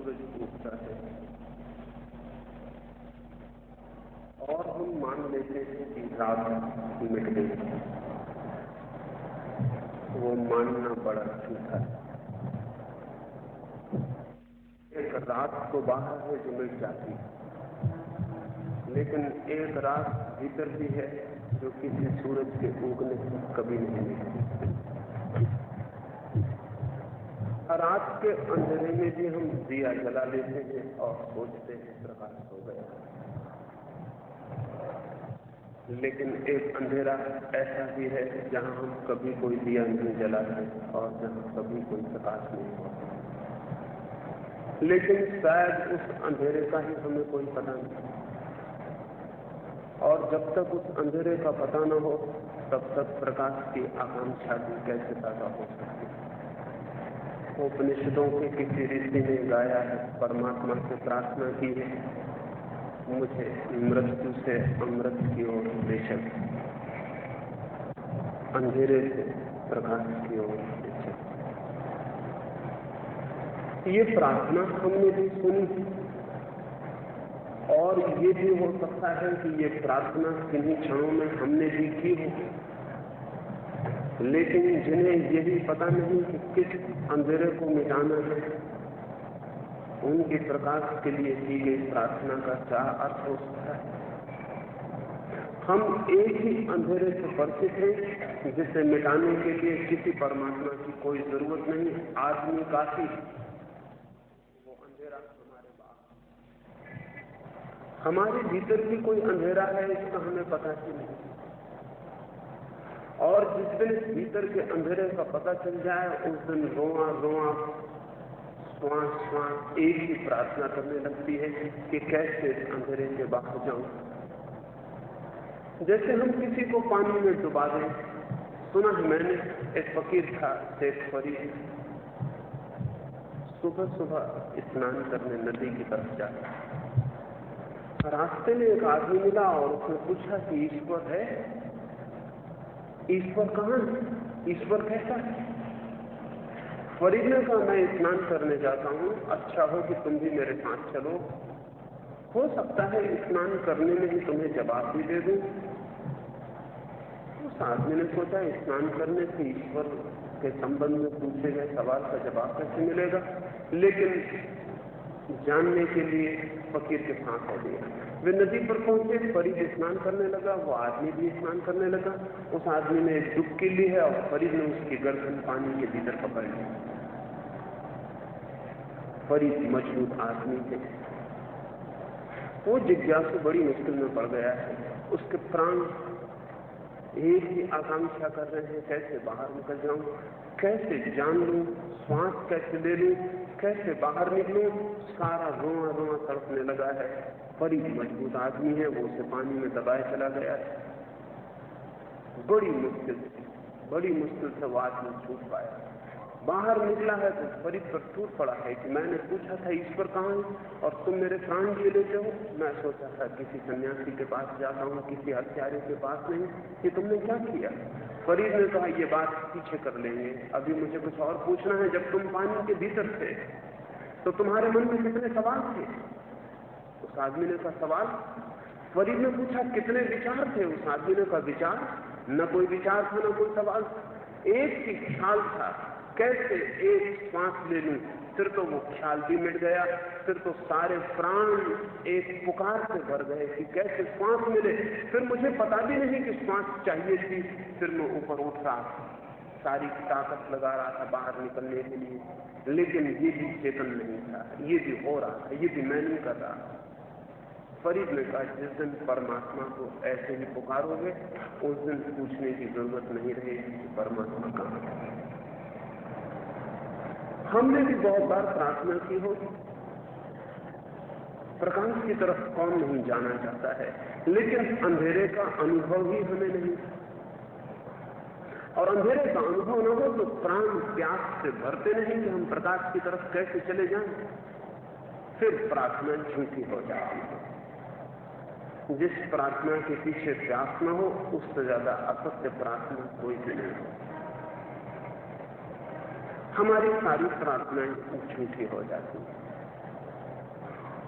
सूरज उगता है और हम मान लेते हैं कि रात मिट गई। वो मानना बड़ा झूठा है। एक रात तो बाहर है जो मिट जाती है, लेकिन एक रात भीतर भी है जो किसी सूरज के उगने से कभी नहीं मिलती। रात के अंधेरे में भी हम दिया जला लेते हैं और सोचते हैं प्रकाश हो गया, लेकिन एक अंधेरा ऐसा भी है जहां हम कभी कोई दिया नहीं जलाते और जहां कभी कोई प्रकाश नहीं होता। लेकिन शायद उस अंधेरे का ही हमें कोई पता नहीं, और जब तक उस अंधेरे का पता न हो तब तक प्रकाश की आकांक्षा भी कैसे पैदा हो सकती है। उपनिषदों के किसी ऋषि ने गाया है, परमात्मा से प्रार्थना की है, मुझे मृत्यु से अमृत की ओर ले चल, अंधेरे से प्रकाश की ओर ले चल। ये प्रार्थना हमने भी सुनी, और ये भी हो सकता है कि ये प्रार्थना किन्हीं क्षणों में हमने भी की हो, लेकिन जिन्हें यही पता नहीं कि किस अंधेरे को मिटाना है, उनके प्रकाश के लिए की गई प्रार्थना का क्या अर्थ हो सकता है। हम एक ही अंधेरे से परिचित हैं जिसे मिटाने के लिए किसी परमात्मा की कोई जरूरत नहीं, आदमी काफी। वो अंधेरा हमारे बाहर, हमारे भीतर भी कोई अंधेरा है, इसका हमें पता ही नहीं। और जिस दिन भीतर के अंधेरे का पता चल जाए, उस दिन रोआ रोआ श्वास श्वास एक ही प्रार्थना करने लगती है कि कैसे अंधेरे के बाहर जाऊं। जैसे हम किसी को पानी में डुबा दें। सुना है मैंने, एक फकीर था शेख फरीद, सुबह सुबह स्नान करने नदी की तरफ जाता। रास्ते में एक आदमी मिला और उसने पूछा कि ईश्वर है? ईश्वर कहां है? ईश्वर कैसा है? फरीद ने कहा, मैं स्नान करने जाता हूं, अच्छा हो कि तुम भी मेरे साथ चलो, हो सकता है स्नान करने में ही तुम्हें जवाब भी दे दूं। उस आदमी ने सोचा, स्नान करने से ईश्वर के संबंध में पूछे गए सवाल का जवाब कैसे मिलेगा, लेकिन जानने के लिए फकीर के साथ हो गया। वे नदी पर पहुंचे, फरीद स्नान करने लगा, वो आदमी भी स्नान करने लगा। उस आदमी ने एक डुबकी ली है और फरीद ने उसकी गर्दन पानी के भीतर पकड़ ली। फरीद मजबूत आदमी थे, वो जिज्ञासु बड़ी मुश्किल में पड़ गया है। उसके प्राण एक ही आकांक्षा कर रहे हैं, कैसे बाहर निकल जाऊं, कैसे जान लूं, श्वास कैसे ले लूं, कैसे बाहर निकलूं। सारा रोआ रोआ तड़पने लगा है। फरीद मजबूत आदमी है, वो उसे पानी में दबाए चला गया है। बड़ी मुश्किल से वो आदमी छूट पाया। बाहर निकला है तो फरीद पर टूट पड़ा है कि मैंने पूछा था ईश्वर कहां है और तुम मेरे प्राण लिए लेते हो। मैं सोचा था किसी सन्यासी के पास जाता हूं, किसी हत्यारे के पास नहीं। ये तुमने क्या किया? फरीद ने कहा, ये बात पीछे कर लेंगे, अभी मुझे कुछ और पूछना है। जब तुम पानी के भीतर थे तो तुम्हारे मन में कितने सवाल थे? उस आदमी ने कहा, सवाल? फरीद ने पूछा, कितने विचार थे? उस आदमी ने कहा, विचार? न कोई विचार था न कोई सवाल, एक ही ख्याल था, कैसे एक श्वास ले लूं। फिर तो वो ख्याल भी मिट गया, फिर तो सारे प्राण एक पुकार से भर गए कि कैसे श्वास मिले। फिर मुझे पता भी नहीं कि श्वास चाहिए थी। फिर मैं ऊपर उठ रहा, सारी ताकत लगा रहा था बाहर निकलने के लिए, लेकिन ये भी चेतन नहीं था, ये भी हो रहा था, ये भी मैं नहीं कर रहा। फरीद ने कहा, जिस दिन परमात्मा को ऐसे ही पुकारोगे उस दिन पूछने की जरूरत नहीं रहेगी कि परमात्मा कहां है। हमने भी बहुत बार प्रार्थना की हो, प्रकाश की तरफ कौन नहीं जाना चाहता है, लेकिन अंधेरे का अनुभव ही हमें नहीं। और अंधेरे का अनुभव न हो तो प्राण प्यास से भरते नहीं कि हम प्रकाश की तरफ कैसे चले जाएं। फिर प्रार्थना झूठी हो जाती है। जिस प्रार्थना के पीछे प्यास न हो उससे ज्यादा असत्य प्रार्थना कोई भी नहीं हो। हमारी सारी प्रार्थनाएं झूठी हो जाती हैं।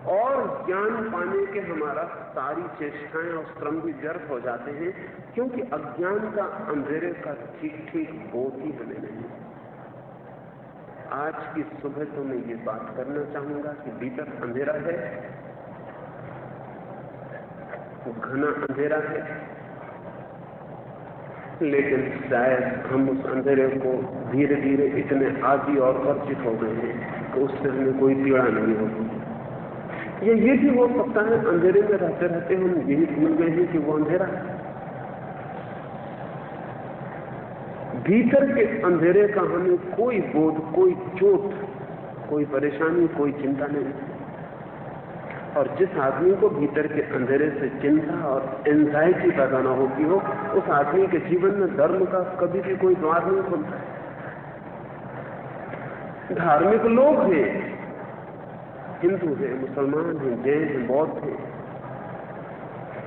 और ज्ञान पाने के हमारा सारी चेष्टाएं और श्रम भी व्यर्थ हो जाते हैं, क्योंकि अज्ञान का अंधेरे का ठीक ठीक बोध ही हमें नहीं। आज की सुबह तो मैं ये बात करना चाहूंगा कि भीतर अंधेरा है, घना अंधेरा है, लेकिन शायद हम उस अंधेरे को धीरे धीरे इतने आदी और परिचित हो गए हैं कि उससे हमें कोई पीड़ा नहीं होगी। ये भी हो सकता है अंधेरे में रहते रहते हम यही भूल गए हैं कि वो अंधेरा है। भीतर के अंधेरे का हमें कोई बोध, कोई चोट, कोई परेशानी, कोई चिंता नहीं। और जिस आदमी को भीतर के अंधेरे से चिंता और एंजाइटी पैदा न होती हो, उस आदमी के जीवन में धर्म का कभी भी कोई द्वार नहीं खुलता। धार्मिक लोग हैं, हिंदू हैं, मुसलमान हैं, जैन हैं, बौद्ध हैं,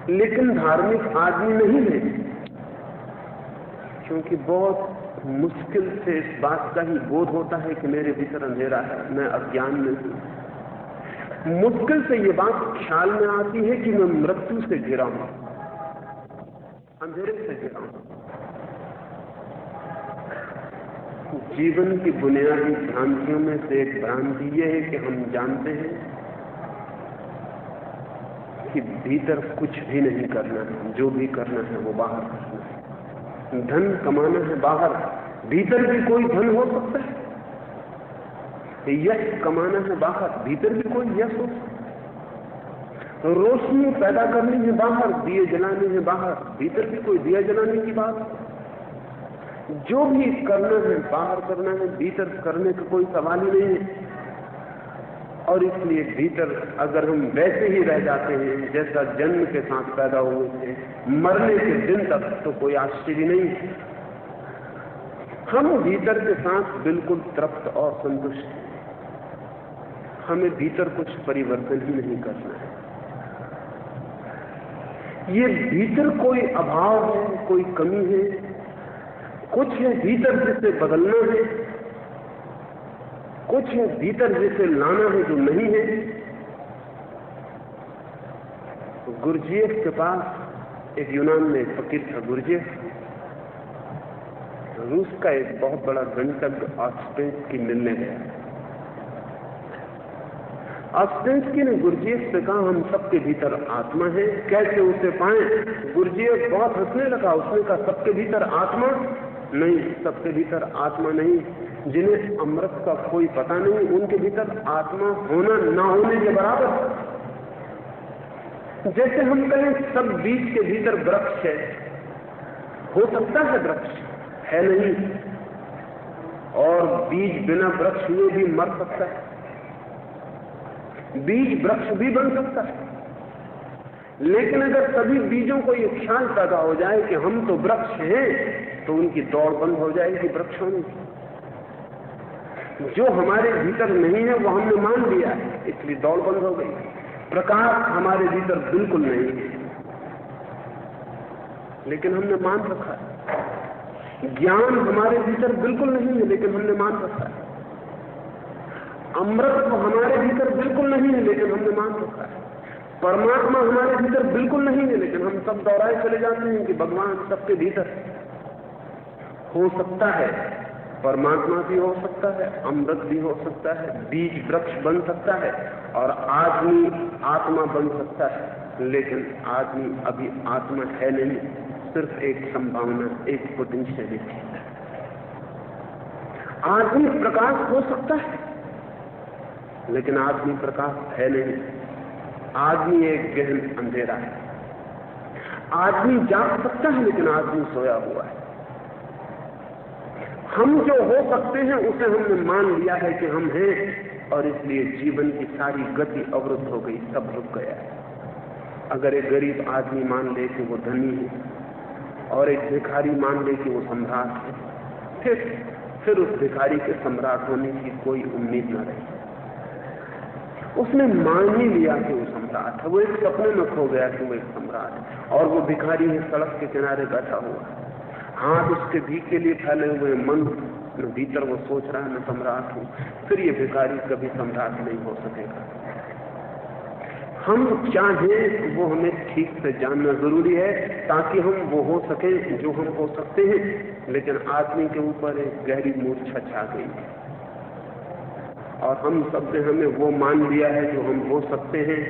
लेकिन धार्मिक आदमी नहीं है, क्योंकि बहुत मुश्किल से इस बात का ही बोध होता है कि मेरे भीतर अंधेरा है, मैं अज्ञान में हूं। मुश्किल से ये बात ख्याल में आती है कि मैं मृत्यु से घिरा हूं, अंधेरे से घिरा हूं। जीवन की बुनियादी भ्रांतियों में से एक भ्रांति यह है कि हम जानते हैं कि भीतर कुछ भी नहीं करना है, जो भी करना है वो बाहर करना है। धन कमाना है बाहर, भीतर भी कोई धन हो सकता है। यश कमाना है बाहर, भीतर भी कोई यश हो सकता है। रोशनी पैदा करनी है बाहर, दिए जलाने हैं बाहर, भीतर भी कोई दिया जलाने की बात। जो भी करना है बाहर करना है, भीतर करने का कोई सवाल ही नहीं है। और इसलिए भीतर अगर हम वैसे ही रह जाते हैं जैसा जन्म के साथ पैदा हुए थे, मरने के दिन तक, तो कोई आश्चर्य नहीं है। हम भीतर के साथ बिल्कुल तृप्त और संतुष्ट हैं। हमें भीतर कुछ परिवर्तन ही नहीं करना है। ये भीतर कोई अभाव है, कोई कमी है, कुछ है भीतर जिसे बदलना है, कुछ है भीतर जिसे लाना है जो नहीं है। गुरजीएफ के पास एक यूनान में एक फकीर था, गुरजीएफ रूस का एक बहुत बड़ा गणितज्ञ ऑस्पेंस्की मिलने गया। ऑस्पेंस्की ने गुरजीएफ से कहा, हम सबके भीतर आत्मा है, कैसे उसे पाएं? गुरजीएफ बहुत हंसने लगा। उसने कहा, सबके भीतर आत्मा नहीं, सबके भीतर आत्मा नहीं। जिन्हें अमृत का कोई पता नहीं, उनके भीतर आत्मा होना ना होने के बराबर। जैसे हम कहें सब बीज के भीतर वृक्ष है, हो सकता है वृक्ष है नहीं, और बीज बिना वृक्ष हुए भी मर सकता है, बीज वृक्ष भी बन सकता है। लेकिन अगर सभी बीजों को ये ख्याल पैदा हो जाए कि हम तो वृक्ष हैं, तो उनकी दौड़ बंद हो जाएगी वृक्ष होने की। जो हमारे भीतर नहीं है वो हमने मान लिया है, इसलिए दौड़ बंद हो गई। प्रकाश हमारे भीतर बिल्कुल नहीं है, लेकिन हमने मान रखा है। ज्ञान हमारे भीतर बिल्कुल नहीं है, लेकिन हमने मान रखा है। अमृत तो हमारे भीतर बिल्कुल नहीं है, लेकिन हमने मान रखा है। परमात्मा हमारे भीतर बिल्कुल नहीं है, लेकिन हम सब दोहराए चले जाते हैं कि भगवान सबके भीतर हो सकता है। परमात्मा भी हो सकता है, अमृत भी हो सकता है, बीज वृक्ष बन सकता है, और आदमी आत्मा बन सकता है। लेकिन आदमी अभी आत्मा है नहीं, सिर्फ एक संभावना, एक पोटेंशियलिटी। आदमी प्रकाश हो सकता है, लेकिन आदमी प्रकाश है नहीं। आदमी एक गहन अंधेरा है। आदमी जाग सकता है, लेकिन आदमी सोया हुआ है। हम जो हो सकते हैं उसे हमने मान लिया है कि हम हैं, और इसलिए जीवन की सारी गति अवरुद्ध हो गई, सब रुक गया है। अगर एक गरीब आदमी मान ले कि वो धनी है, और एक भिखारी मान ले कि वो सम्राट है, फिर उस भिखारी के सम्राट होने की कोई उम्मीद न रही। उसने मान ही लिया कि वो सम्राट है। वो एक सपने में खो गया कि वो एक सम्राट है, और वो भिखारी है, सड़क के किनारे बैठा हुआ, हाथ उसके भीख के लिए फैले हुए, मन भीतर वो सोच रहा है मैं सम्राट हूं। फिर ये भिखारी कभी सम्राट नहीं हो सकेगा। हम क्या हैं वो हमें ठीक से जानना जरूरी है, ताकि हम वो हो सके जो हम हो सकते हैं। लेकिन आदमी के ऊपर एक गहरी मूर्छा छा गई और हम सब ने हमें वो मान लिया है जो हम हो सकते हैं,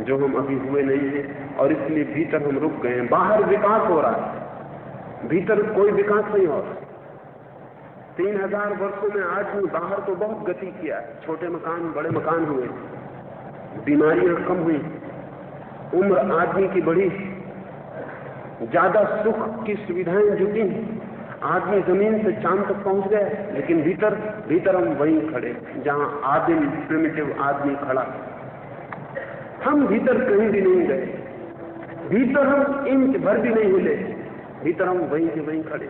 जो हम अभी हुए नहीं हैं, और इसलिए भीतर हम रुक गए हैं। बाहर विकास हो रहा है, भीतर कोई विकास नहीं हो रहा। 3000 वर्षों में आदमी बाहर तो बहुत गति किया है, छोटे मकान बड़े मकान हुए, बीमारियां कम हुई, उम्र आदमी की बढ़ी, ज्यादा सुख की सुविधाएं जुटी, आदमी जमीन से चांद तक पहुंच गए। लेकिन भीतर हम वहीं खड़े जहां आदिम प्रिमिटिव आदमी खड़ा। हम भीतर कहीं भी नहीं गए, भीतर हम इंच भर भी नहीं हिले, भीतर हम वहीं के वहीं खड़े।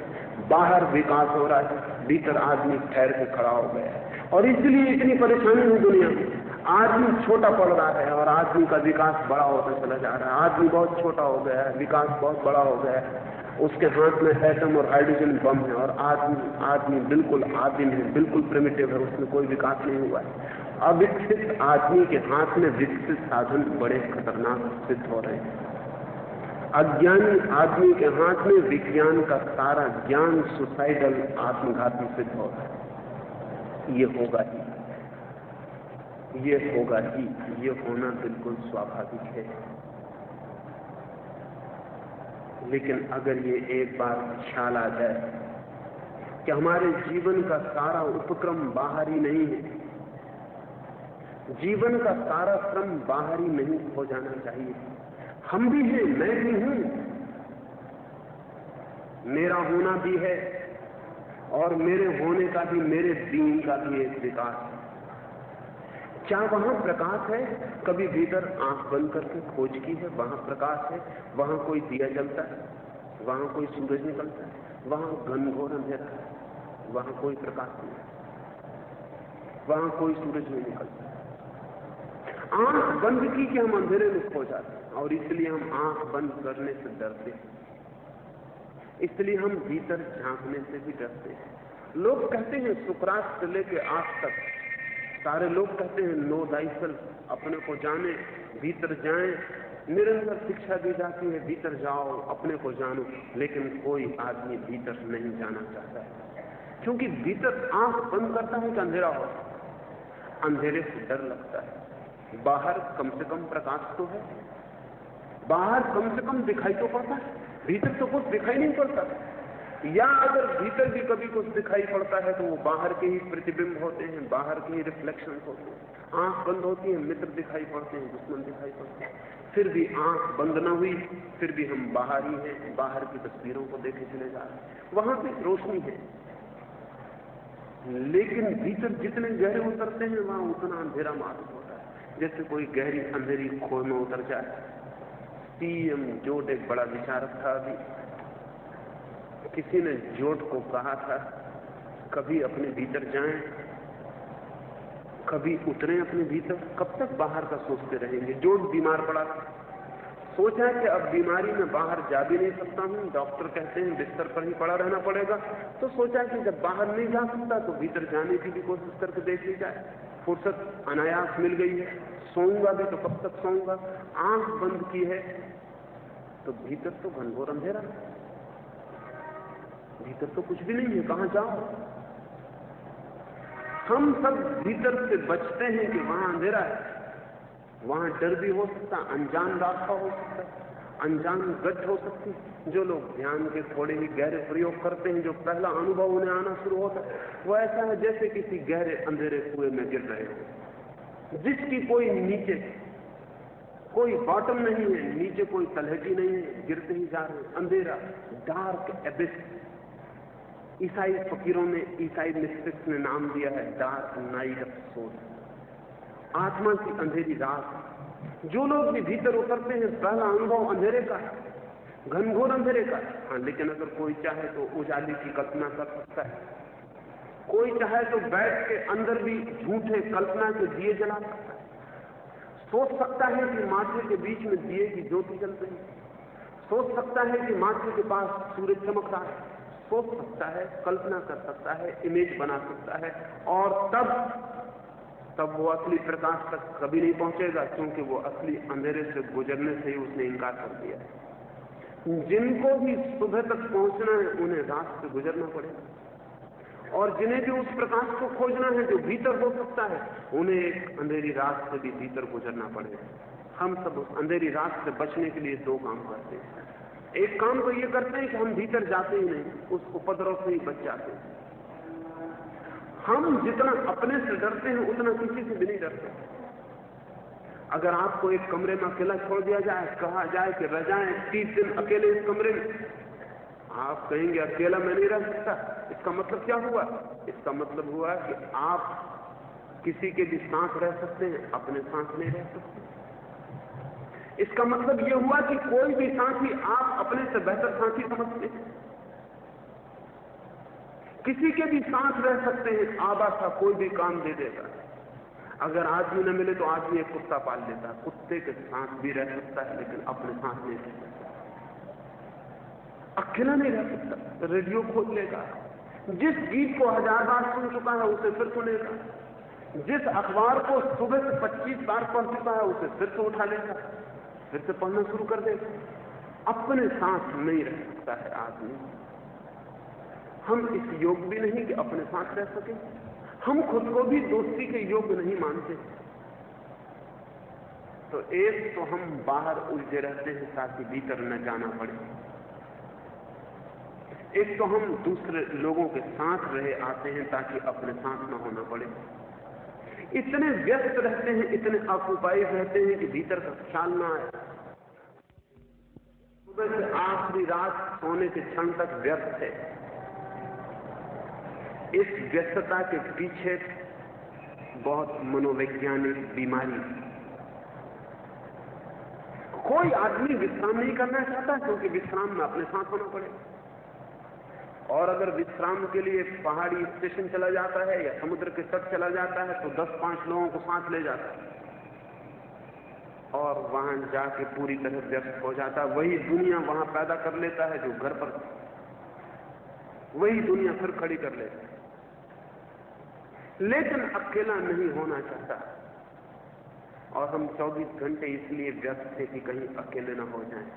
बाहर विकास हो रहा है, भीतर आदमी ठहर के खड़ा हो गया। और इसलिए इतनी परेशानी है दुनिया में। आदमी छोटा पड़ रहा है और आदमी का विकास बड़ा होता चला जा रहा है। आदमी बहुत छोटा हो गया है, विकास बहुत बड़ा हो गया है। उसके हाथ में एटम और हाइड्रोजन बम है, और आदमी बिल्कुल आदिम है, बिल्कुल प्रिमिटिव है, उसमें कोई विकास नहीं हुआ है। अविकसित आदमी के हाथ में विकसित साधन बड़े खतरनाक सिद्ध हो रहे हैं। अज्ञानी आदमी के हाथ में विज्ञान का सारा ज्ञान सुसाइडल आत्मघाती सिद्ध हो रहा है। ये होगा ही, ये होना बिल्कुल स्वाभाविक है। लेकिन अगर ये एक बार ख्याल आ जाए कि हमारे जीवन का सारा उपक्रम बाहर ही नहीं है, जीवन का सारा श्रम बाहर ही नहीं हो जाना चाहिए। हम भी हैं, मैं भी हूं, मेरा होना भी है, और मेरे होने का भी, मेरे बीइंग का भी एक विकास है। क्या वहां प्रकाश है? कभी भीतर आंख बंद करके खोज की है, वहां प्रकाश है, वहां कोई दिया जलता है, वहां कोई सूरज निकलता है, वहां घनघोर अंधेरा है, वहां कोई प्रकाश नहीं, वहां कोई सूरज नहीं निकलता। आंख बंद की कि हम अंधेरे में खो जाते हैं, और इसलिए हम आंख बंद करने से डरते हैं, इसलिए हम भीतर झांकने से भी डरते हैं। लोग कहते हैं, सुकरात से लेकर आज तक सारे लोग कहते हैं नो दाइसेल्फ, अपने को जाने, भीतर जाएं। निरंतर शिक्षा दी जाती है भीतर जाओ, अपने को जानो, लेकिन कोई आदमी भीतर नहीं जाना चाहता है, क्योंकि भीतर आंख बंद करता है कि अंधेरा हो, अंधेरे से डर लगता है। बाहर कम से कम प्रकाश तो है, बाहर कम से कम दिखाई तो पड़ता है, भीतर तो कुछ दिखाई नहीं पड़ता। या अगर भीतर भी कभी कुछ दिखाई पड़ता है तो वो बाहर के ही प्रतिबिंब होते हैं, बाहर के ही रिफ्लेक्शन होते हैं। आंख बंद होती है, मित्र दिखाई पड़ते हैं, दुश्मन दिखाई पड़ते हैं। फिर भी आंख बंद न हुई, फिर भी हम बाहर ही हैं, बाहर की तस्वीरों को देखे चले जा रहे हैं। वहां पे रोशनी है, लेकिन भीतर जितने गहरे उतरते हैं वहां उतना अंधेरा मालूम होता है, जैसे कोई गहरी अंधेरी खोह में उतर जाए। सीएम जोट एक बड़ा विचारक था। अभी किसी ने जोट को कहा था, कभी अपने भीतर जाएं, कभी उतरें अपने भीतर, कब तक बाहर का सोचते रहेंगे। जोट बीमार पड़ा था, सोचा कि अब बीमारी में बाहर जा भी नहीं सकता हूं, डॉक्टर कहते हैं बिस्तर पर ही पड़ा रहना पड़ेगा, तो सोचा कि जब बाहर नहीं जा सकता तो भीतर जाने की भी कोशिश करके देख ली जाए। फुर्सत अनायास मिल गई है, सोऊंगा भी तो कब तक सोऊंगा। आंख बंद की है तो भीतर तो घनघोर अंधेरा, भीतर तो कुछ भी नहीं है, कहां जाओ। हम सब भीतर से बचते हैं कि वहां अंधेरा है, वहां डर भी हो सकता, अनजान रास्ता हो सकता है, अनजान गत हो सकती। जो लोग ध्यान के थोड़े ही गहरे प्रयोग करते हैं, जो पहला अनुभव उन्हें आना शुरू होता है, वो ऐसा है जैसे किसी गहरे अंधेरे कुएं में गिर रहे हो, जिसकी कोई नीचे कोई बॉटम नहीं है, नीचे कोई तलहटी नहीं है, गिरते ही जा रहे हैं। अंधेरा, डार्क एबिस। ईसाई फकीरों ने, ईसाई मिस्टिक्स ने नाम दिया है डार्क नाइट ऑफ सोल, आत्मा की अंधेरी रात। जो लोग भी भीतर उतरते हैं, पहला अनुभव अंधेरे का है, घनघोर अंधेरे का। हाँ, लेकिन अगर कोई चाहे तो उजाले की कल्पना कर सकता है, कोई चाहे तो बैठ के अंदर भी झूठे कल्पना के दिए जला सकता है, सोच सकता है कि माथे के बीच में दिए की ज्योति जल रही, सोच सकता है कि माथे के पास सूरज चमक रहा है, सोच सकता है, कल्पना कर सकता है, इमेज बना सकता है। और तब तब वो असली प्रकाश तक कभी नहीं पहुंचेगा, क्योंकि वो असली अंधेरे से गुजरने से ही उसने इनकार कर दिया है। जिनको भी सुबह तक पहुंचना है उन्हें रात से गुजरना पड़ेगा, और जिन्हें भी उस प्रकाश को खोजना है जो भीतर हो सकता है, उन्हें एक अंधेरी रात से भी भीतर गुजरना पड़ेगा। हम सब उस अंधेरी रात से बचने के लिए दो काम करते हैं। एक काम तो ये करते हैं कि हम भीतर जाते ही नहीं, उस उपद्रव से ही बच जाते हैं। हम जितना अपने से डरते हैं उतना किसी से भी नहीं डरते। अगर आपको एक कमरे में अकेला छोड़ दिया जाए, कहा जाए कि रह जाएं 30 दिन अकेले इस कमरे में, आप कहेंगे अकेला मैं नहीं रह सकता। इसका मतलब क्या हुआ? इसका मतलब हुआ कि आप किसी के भी साथ रह सकते हैं, अपने साथ नहीं रह सकते। इसका मतलब यह हुआ कि कोई भी साथी आप अपने से बेहतर साथी समझते हैं। किसी के भी साथ रह सकते हैं, आबासा कोई भी काम दे देगा। अगर आदमी न मिले तो आदमी एक कुत्ता पाल लेता है, कुत्ते के साथ भी रह सकता है, लेकिन अपने साथ नहीं रह सकता, अकेला नहीं रह सकता। रेडियो खोल लेगा, जिस गीत को 1000 बार सुन चुका है उसे फिर सुनेगा, जिस अखबार को सुबह से 25 बार पढ़ चुका है उसे फिर से उठा लेगा, फिर से पढ़ना शुरू कर देगा। अपने साथ नहीं रह सकता है आदमी। हम इस योग भी नहीं कि अपने साथ रह सके। हम खुद को भी दोस्ती के योग्य नहीं मानते। तो एक तो हम बाहर उलझे रहते हैं ताकि भीतर न जाना पड़े, एक तो हम दूसरे लोगों के साथ रहे आते हैं ताकि अपने साथ न होना पड़े। इतने व्यस्त रहते हैं, इतने ऑक्युपाइड रहते हैं कि भीतर का ख्याल ना आए। सुबह से आखिरी रात सोने के क्षण तक व्यस्त है। इस व्यस्तता के पीछे बहुत मनोवैज्ञानिक बीमारी। कोई आदमी विश्राम नहीं करना चाहता, क्योंकि विश्राम में अपने साथ होना पड़ेगा। और अगर विश्राम के लिए पहाड़ी स्टेशन चला जाता है या समुद्र के तट चला जाता है तो 10-5 लोगों को साथ ले जाता है और वहां जाके पूरी तरह व्यस्त हो जाता है। वही दुनिया वहां पैदा कर लेता है जो घर पर, वही दुनिया फिर खड़ी कर लेता है। लेकिन अकेला नहीं होना चाहता, और हम 24 घंटे इसलिए व्यस्त थे कि कहीं अकेले ना हो जाएं।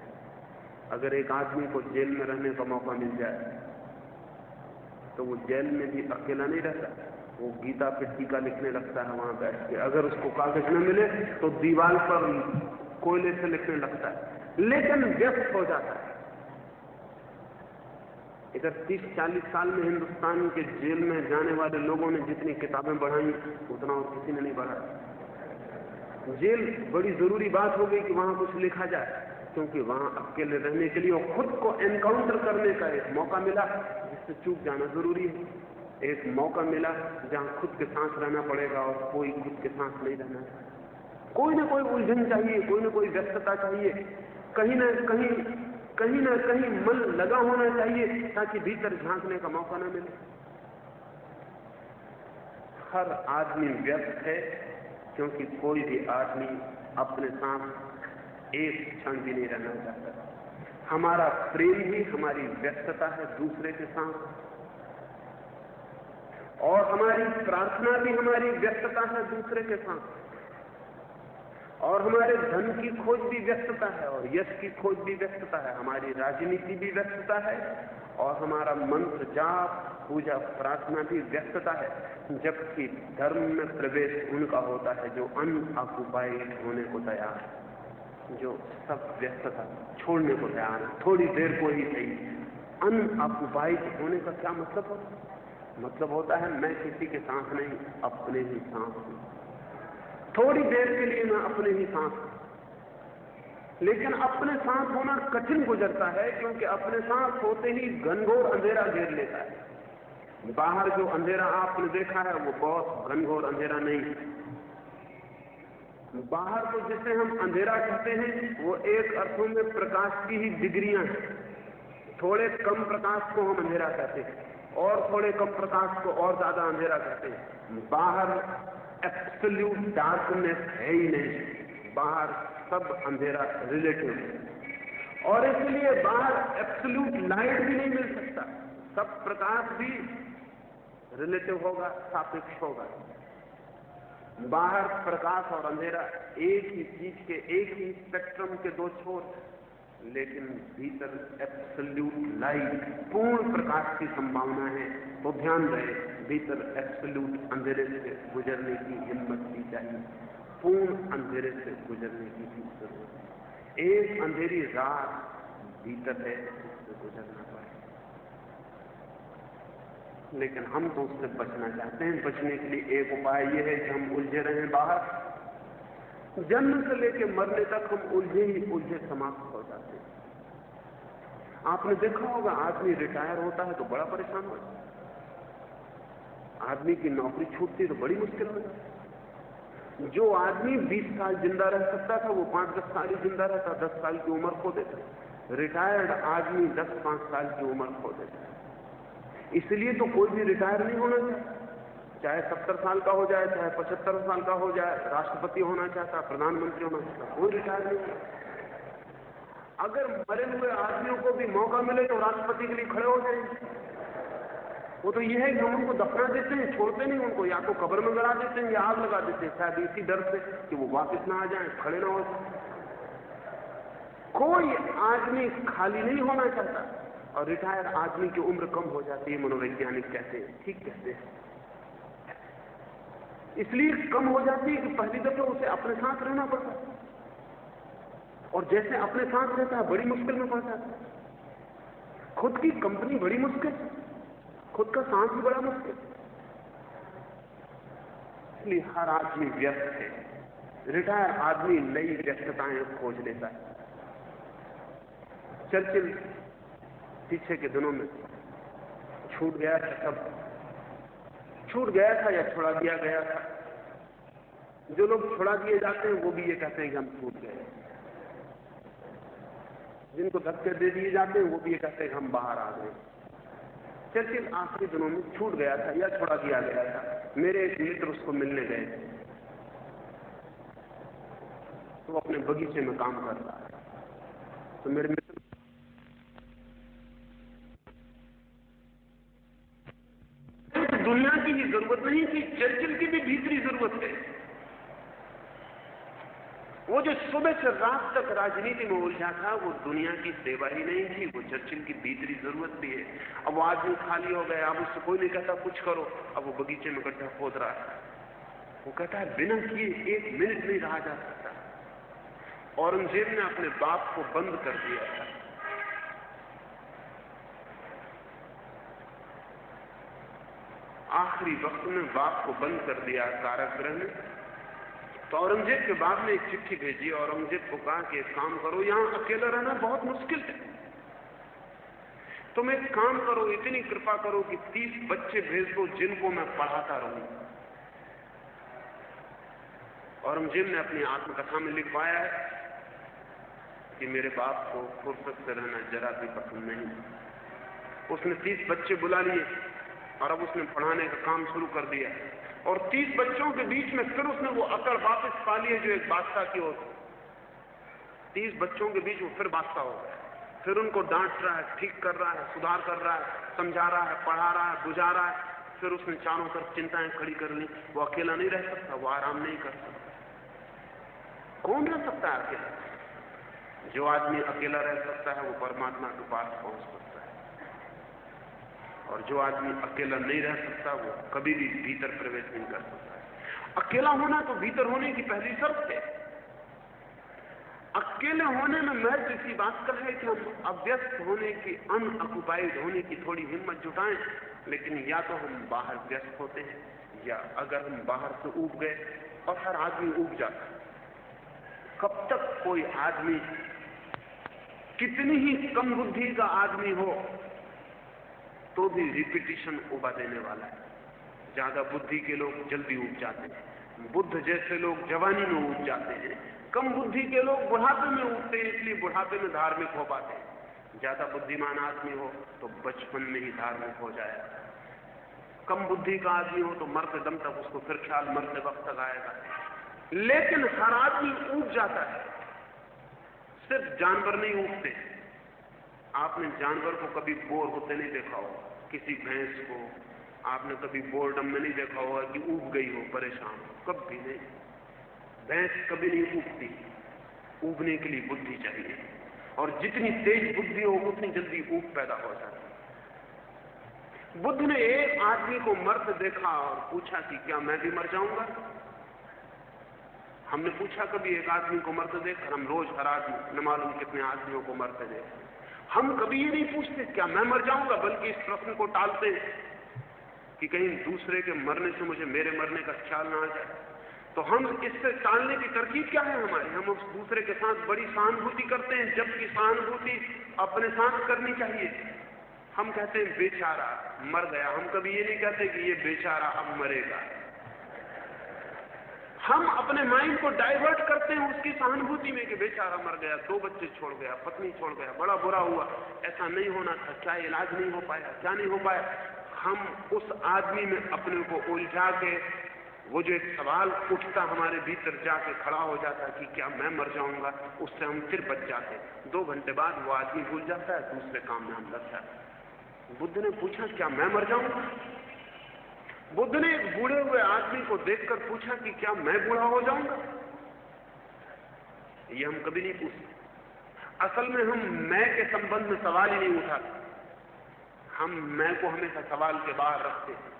अगर एक आदमी को जेल में रहने का मौका मिल जाए तो वो जेल में भी अकेला नहीं रहता, वो गीता पे टीका लिखने लगता है वहां बैठ के। अगर उसको कागज न मिले तो दीवार पर कोयले से लिखने लगता है, लेकिन व्यस्त हो जाता है। इधर 30-40 साल में हिंदुस्तान के जेल में जाने वाले लोगों ने जितनी किताबें बढ़ाई उतना और किसी ने नहीं बढ़ाया। जेल बड़ी जरूरी बात हो गई कि वहां कुछ लिखा जाए, क्योंकि वहां अकेले रहने के लिए और खुद को एनकाउंटर करने का एक मौका मिला, जिससे चूक जाना जरूरी है। एक मौका मिला जहां खुद के साथ रहना पड़ेगा, और कोई खुद के साथ नहीं रहना है। कोई ना कोई उलझन चाहिए, कोई ना कोई व्यस्तता चाहिए, कहीं ना कहीं मन लगा होना चाहिए ताकि भीतर झांकने का मौका ना मिले। हर आदमी व्यस्त है, क्योंकि कोई भी आदमी अपने साथ एक क्षण भी नहीं रहना चाहता। हमारा प्रेम भी हमारी व्यस्तता है दूसरे के साथ, और हमारी प्रार्थना भी हमारी व्यस्तता है दूसरे के साथ, और हमारे धन की खोज भी व्यस्तता है, और यश की खोज भी व्यस्तता है, हमारी राजनीति भी व्यस्तता है, और हमारा मंत्र जाप पूजा प्रार्थना भी व्यस्तता है। जबकि धर्म में प्रवेश उनका होता है जो अनऑक्युपाइड होने को तैयार है, जो सब व्यस्तता छोड़ने को तैयार है, थोड़ी देर को ही सही। अनऑक्युपाइड होने का क्या मतलब होता है? मतलब होता है मैं किसी के साथ नहीं, अपने ही साथ हूं। थोड़ी देर के लिए मैं अपने ही साथ हूं, लेकिन अपने साथ होना कठिन गुजरता है, क्योंकि अपने साथ होते ही घनघोर अंधेरा घेर लेता है। बाहर जो अंधेरा आपने देखा है वो बहुत घनघोर अंधेरा नहीं है। बाहर को जिसे हम अंधेरा कहते हैं वो एक अर्थों में प्रकाश की ही डिग्रियां हैं। थोड़े कम प्रकाश को हम अंधेरा कहते हैं, और थोड़े कम प्रकाश को और ज्यादा अंधेरा कहते हैं। बाहर एब्सोल्यूट डार्कनेस है ही नहीं, बाहर सब अंधेरा रिलेटिव है, और इसलिए बाहर एब्सोल्यूट लाइट भी नहीं मिल सकता। सब प्रकाश भी रिलेटिव होगा, सापेक्ष होगा। बाहर प्रकाश और अंधेरा एक ही चीज के, एक ही स्पेक्ट्रम के दो छोर, लेकिन भीतर एब्सोल्यूट लाइट, पूर्ण प्रकाश की संभावना है। तो ध्यान रहे, भीतर एब्सोल्यूट अंधेरे से गुजरने की हिम्मत भी चाहिए, पूर्ण अंधेरे से गुजरने की भी जरूरत है। एक अंधेरी रात भीतर है, उससे गुजरना पड़े, लेकिन हम तो उससे बचना चाहते हैं। बचने के लिए एक उपाय यह है कि हम उलझे रहें बाहर। जन्म से लेकर मरने तक हम उलझे ही उलझे समाप्त हो जाते हैं। आपने देखा होगा, आदमी रिटायर होता है तो बड़ा परेशान हो जाता है, आदमी की नौकरी छूटती तो बड़ी मुश्किल हो जाती है। जो आदमी 20 साल जिंदा रह सकता था वो 5-10 साल ही जिंदा रहता, 10 साल की उम्र खो देता। रिटायर्ड आदमी 10-5 साल की उम्र खो देता है। इसलिए तो कोई भी रिटायर नहीं होना चाहता, चाहे 70 साल का हो जाए, चाहे 75 साल का हो जाए, राष्ट्रपति होना चाहता, प्रधानमंत्री होना चाहता, कोई रिटायर नहीं होता। अगर मरे हुए आदमियों को भी मौका मिले तो राष्ट्रपति के लिए खड़े हो जाएंगे। वो तो यह है कि हम उनको दफना देते हैं, छोड़ते नहीं उनको, या तो कब्र में गड़ा देते हैं या आग लगा देते हैं, शायद इसी डर से कि वो वापस ना आ जाए, खड़े ना हो जाए। कोई आदमी खाली नहीं होना चाहता, और रिटायर आदमी की उम्र कम हो जाती है, मनोवैज्ञानिक कहते हैं, ठीक कहते हैं। इसलिए कम हो जाती है कि पहली दफे उसे अपने साथ रहना पड़ता है, और जैसे अपने साथ रहता है बड़ी मुश्किल में पड़ जाता है। खुद की कंपनी बड़ी मुश्किल, खुद का सांस भी बड़ा मुश्किल। इसलिए हर आदमी व्यस्त है। रिटायर आदमी नई व्यस्तताएं खोज लेता है। चर्चिल पीछे के दिनों में छूट गया था, सब छूट गया था या छोड़ा दिया गया था। जो लोग छोड़ा दिए जाते हैं वो भी ये कहते हैं कि हम छूट गए, जिनको धक्के दे दिए जाते हैं वो भी ये कहते हैं कि हम बाहर आ गए। चर्चिल आखिरी दिनों में छूट गया था या छोड़ा दिया गया था। मेरे एक मित्र उसको मिलने गए थे, तो वो अपने बगीचे में काम कर रहा है। तो मेरे मित्र दुनिया की ही जरूरत नहीं थी, चर्चिल की भी भीतरी जरूरत है। वो जो सुबह से रात तक राजनीति में उलझा था, वो दुनिया की सेवा ही नहीं थी, वो चर्चिल की भीतरी जरूरत भी है। अब वो आदमी खाली हो गया, अब उससे कोई नहीं कहता कुछ करो, अब वो बगीचे में गड्ढा खोद रहा है। वो कहता है बिना किए 1 मिनट नहीं रहा जा सकता। औरंगजेब ने अपने बाप को बंद कर दिया था। आखिरी वक्त में बाप को बंद कर दिया कारागृह में। तो औरंगजेब के बाप ने एक चिट्ठी भेजी, औरंगजेब को कहा कि एक काम करो, यहां अकेला रहना बहुत मुश्किल है, तुम एक काम करो, इतनी कृपा करो कि 30 बच्चे भेज दो जिनको मैं पढ़ाता रहूं। औरंगजेब ने अपनी आत्मकथा में लिखवाया है कि मेरे बाप को फुर्सत से रहना जरा भी पसंद नहीं। उसने 30 बच्चे बुला लिए और अब उसने पढ़ाने का काम शुरू कर दिया, और 30 बच्चों के बीच में फिर उसने वो अकड़ वापस पा ली है जो एक बादशाह की होती। 30 बच्चों के बीच वो फिर बादशाह हो गया, फिर उनको डांट रहा है, ठीक कर रहा है, सुधार कर रहा है, समझा रहा है, पढ़ा रहा है, बुझा रहा है। फिर उसने चारों तरफ चिंताएं खड़ी कर ली। वो अकेला नहीं रह सकता, वो आराम नहीं कर सकता। कौन रह सकता है अकेला? जो आदमी अकेला रह सकता है वो परमात्मा के पास पहुंच सकता है, और जो आदमी अकेला नहीं रह सकता वो कभी भी भीतर प्रवेश नहीं कर सकता। अकेला होना तो भीतर होने की पहली शर्त है। अकेले होने में महत्व इसी बात का है कि हम अव्यस्त होने की, अनऑक्युपाइड होने की थोड़ी हिम्मत जुटाएं। लेकिन या तो हम बाहर व्यस्त होते हैं, या अगर हम बाहर से ऊब गए, और हर आदमी ऊब जाता है। कब तक कोई आदमी, कितनी ही कम बुद्धि का आदमी हो तो भी रिपीटिशन उबा देने वाला है। ज्यादा बुद्धि के लोग जल्दी उब जाते हैं, बुद्ध जैसे लोग जवानी में उब जाते हैं, कम बुद्धि के लोग बुढ़ापे में उठते हैं, इसलिए बुढ़ापे में धार्मिक हो पाते हैं। ज्यादा बुद्धिमान आदमी हो तो बचपन में ही धार्मिक हो जाएगा। कम बुद्धि का आदमी हो तो मरते दम तक उसको फिर ख्याल मरते वक्त तक आएगा। लेकिन हर आदमी ऊब जाता है, सिर्फ जानवर नहीं ऊबते। आपने जानवर को कभी बोर होते नहीं देखा हो, किसी भैंस को, आपने कभी बोर्डम में नहीं देखा होगा कि ऊब गई हो, परेशान हो, कभी नहीं। भैंस कभी नहीं ऊबती। ऊबने के लिए बुद्धि चाहिए, और जितनी तेज बुद्धि हो उतनी जल्दी ऊब पैदा हो जाती है। बुद्ध ने एक आदमी को मरते देखा और पूछा कि क्या मैं भी मर जाऊंगा? हमने पूछा कभी एक आदमी को मरते देखकर? हम रोज हर आदमी न मालूम कितने आदमियों को मरते देख। हम कभी ये नहीं पूछते क्या मैं मर जाऊंगा, बल्कि इस प्रश्न को टालते कि कहीं दूसरे के मरने से मुझे मेरे मरने का ख्याल ना आ जाए। तो हम इससे टालने की तरकीब क्या है हमारी? हम उस दूसरे के साथ बड़ी सहानुभूति करते हैं, जबकि सहानुभूति अपने साथ करनी चाहिए। हम कहते हैं बेचारा मर गया। हम कभी ये नहीं कहते कि ये बेचारा अब मरेगा। हम अपने माइंड को डाइवर्ट करते हैं उसकी सहानुभूति में कि बेचारा मर गया, 2 बच्चे छोड़ गया, पत्नी छोड़ गया, बड़ा बुरा हुआ, ऐसा नहीं होना था, क्या इलाज नहीं हो पाया, क्या नहीं हो पाया। हम उस आदमी में अपने को उलझा के वो जो एक सवाल उठता हमारे भीतर जाके खड़ा हो जाता कि क्या मैं मर जाऊंगा, उससे हम फिर बच जाते। 2 घंटे बाद वो आदमी भूल जाता है, दूसरे काम में हम लग जाते। बुद्ध ने पूछा क्या मैं मर जाऊंगा? बुद्ध ने एक बूढ़े हुए आदमी को देखकर पूछा कि क्या मैं बूढ़ा हो जाऊंगा? ये हम कभी नहीं पूछते। असल में हम मैं के संबंध में सवाल ही नहीं उठाते। हम मैं को हमेशा सवाल के बाहर रखते हैं।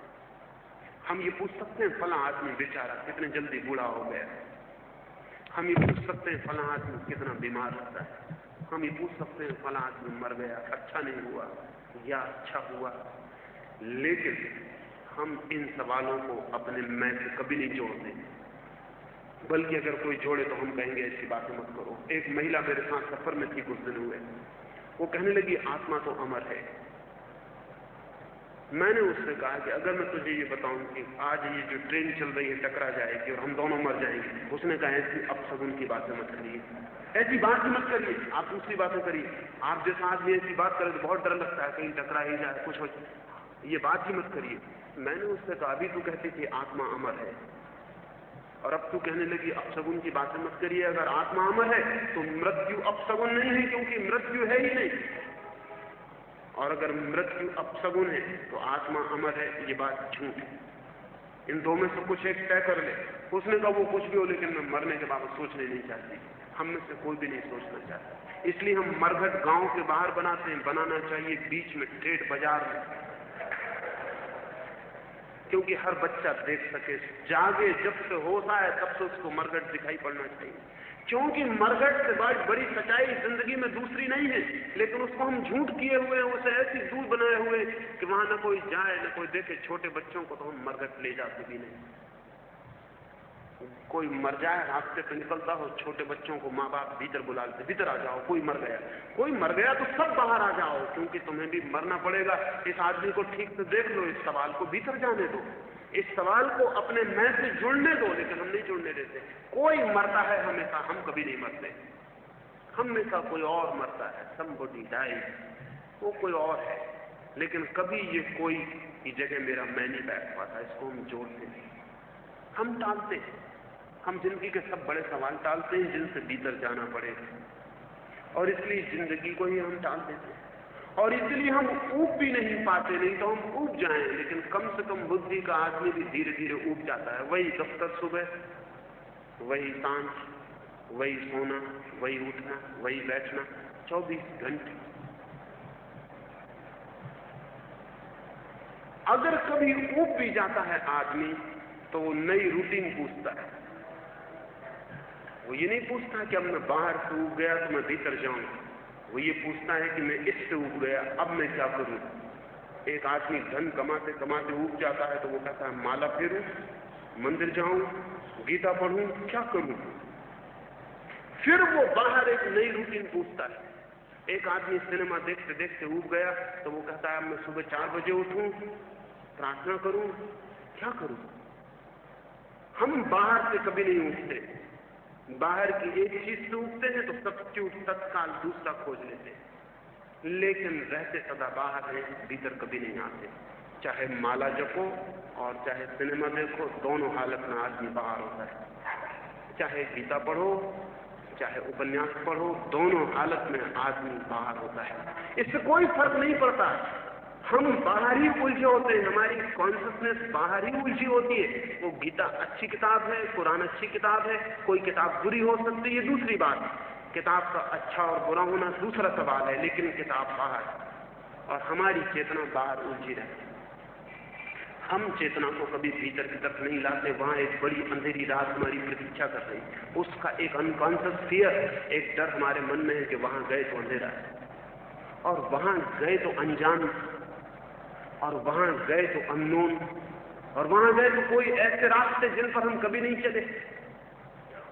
हम ये पूछ सकते हैं फला आदमी बेचारा कितने जल्दी बूढ़ा हो गया। हम ये पूछ सकते हैं फला आदमी कितना बीमार रहता है। हम ये पूछ सकते हैं फला आदमी मर गया, अच्छा नहीं हुआ या अच्छा हुआ। लेकिन हम इन सवालों को अपने मैं से कभी नहीं जोड़ते, बल्कि अगर कोई जोड़े तो हम कहेंगे ऐसी बातें मत करो। एक महिला मेरे साथ सफर में थी कुछ दिन हुए, वो कहने लगी आत्मा तो अमर है। मैंने उससे कहा कि अगर मैं तुझे ये बताऊं कि आज ये जो ट्रेन चल रही है टकरा जाएगी और हम दोनों मर जाएंगे, उसने कहा ऐसी अपशगुन की बातें मत करिए, ऐसी बात ही मत करिए, आप दूसरी बातें करिए। आप जैसा आदमी ऐसी बात करे तो बहुत डर लगता है कहीं टकरा ही जाए, कुछ हो जाए, ये बात ही मत करिए। मैंने उससे कहा अभी तू कहती थी आत्मा अमर है और अब तू कहने लगी अपशगुन की बातें मत करिए। अगर आत्मा अमर है तो मृत्यु अपशगुन नहीं है, क्योंकि मृत्यु है ही नहीं। और अगर मृत्यु अपशगुन है तो आत्मा अमर है, ये बात झूठ है। इन दो में से कुछ एक तय कर ले। उसने कहा वो कुछ भी हो, लेकिन मैं मरने के बाबत सोचने नहीं चाहती। हम में से कोई भी नहीं सोचना चाहता। इसलिए हम मरघट गांव के बाहर बनाते हैं, बनाना चाहिए बीच में ठेठ बाजार में, क्योंकि हर बच्चा देख सके, जागे, जब से होश आए तब से उसको मरघट दिखाई पड़ना चाहिए। क्योंकि मरघट से बड़ी सच्चाई जिंदगी में दूसरी नहीं है, लेकिन उसको हम झूठ किए हुए हैं, उसे ऐसी दूर बनाए हुए कि वहां न कोई जाए न कोई देखे। छोटे बच्चों को तो हम मरघट ले जाते भी नहीं। कोई मर जाए, रास्ते पे निकलता हो, छोटे बच्चों को माँ बाप भीतर बुलाते, भीतर आ जाओ, कोई मर गया। कोई मर गया तो सब बाहर आ जाओ, क्योंकि तुम्हें भी मरना पड़ेगा। इस आदमी को ठीक से देख लो, इस सवाल को भीतर जाने दो, इस सवाल को अपने मैं से जुड़ने दो। लेकिन हम नहीं जुड़ने देते। कोई मरता है हमेशा, हम कभी नहीं मरते। हमेशा कोई और मरता है, somebody dies, वो कोई और है। लेकिन कभी ये कोई की जगह मेरा मैं नहीं बैठ पाता, इसको हम जोड़ते हैं, हम टालते हैं। हम जिंदगी के सब बड़े सवाल टालते हैं जिनसे भीतर जाना पड़ेगा, और इसलिए जिंदगी को ही हम टाल देते हैं। और इसलिए हम ऊब भी नहीं पाते। नहीं तो हम ऊब जाएं, लेकिन कम से कम बुद्धि का आदमी भी धीरे धीरे ऊब जाता है। वही दफ्तर सुबह, वही सांझ, वही सोना, वही उठना, वही बैठना, 24 घंटे। अगर कभी ऊब भी जाता है आदमी तो वो नई रूटीन पूछता है। वो ये नहीं पूछता कि अब मैं बाहर से ऊब गया तो मैं भीतर जाऊंगा। वो ये पूछता है कि मैं इससे ऊब गया, अब मैं क्या करूं। एक आदमी धन कमाते कमाते ऊब जाता है तो वो कहता है माला फेरूं, मंदिर जाऊं, गीता पढ़ूं, क्या करूं। फिर वो बाहर एक नई रूटीन पूछता है। एक आदमी सिनेमा देखते देखते ऊब गया तो वो कहता है मैं सुबह 4 बजे उठूं, प्रार्थना करूं, क्या करूं। हम बाहर से कभी नहीं उठते। बाहर की एक चीज से उठते हैं तो सब्स्टिट्यूट तत्काल दूसरा खोज लेते हैं, लेकिन रहते सदा बाहर हैं, भीतर कभी नहीं आते। चाहे माला जपो और चाहे सिनेमा देखो, दोनों हालत में आदमी बाहर होता है। चाहे गीता पढ़ो, चाहे उपन्यास पढ़ो, दोनों हालत में आदमी बाहर होता है। इससे कोई फर्क नहीं पड़ता हम बाहर ही उलझे होते हैं, हमारी कॉन्शियसनेस बाहर ही उलझी होती है। वो गीता अच्छी किताब है, कुरान अच्छी किताब है, कोई किताब बुरी हो सकती है, दूसरी बात। किताब का अच्छा और बुरा होना दूसरा सवाल है, लेकिन किताब बाहर, और हमारी चेतना बाहर उलझी रहती है। हम चेतना को कभी भीतर की तरफ नहीं लाते। वहां एक बड़ी अंधेरी रात हमारी प्रतीक्षा कर रही है, उसका एक अनकॉन्शियस फियर, एक डर हमारे मन में है कि वहां गए तो अंधेरा है, और वहां गए तो अनजान, और वहां गए तो अननोन, और वहां गए तो कोई ऐसे रास्ते जिन पर हम कभी नहीं चले,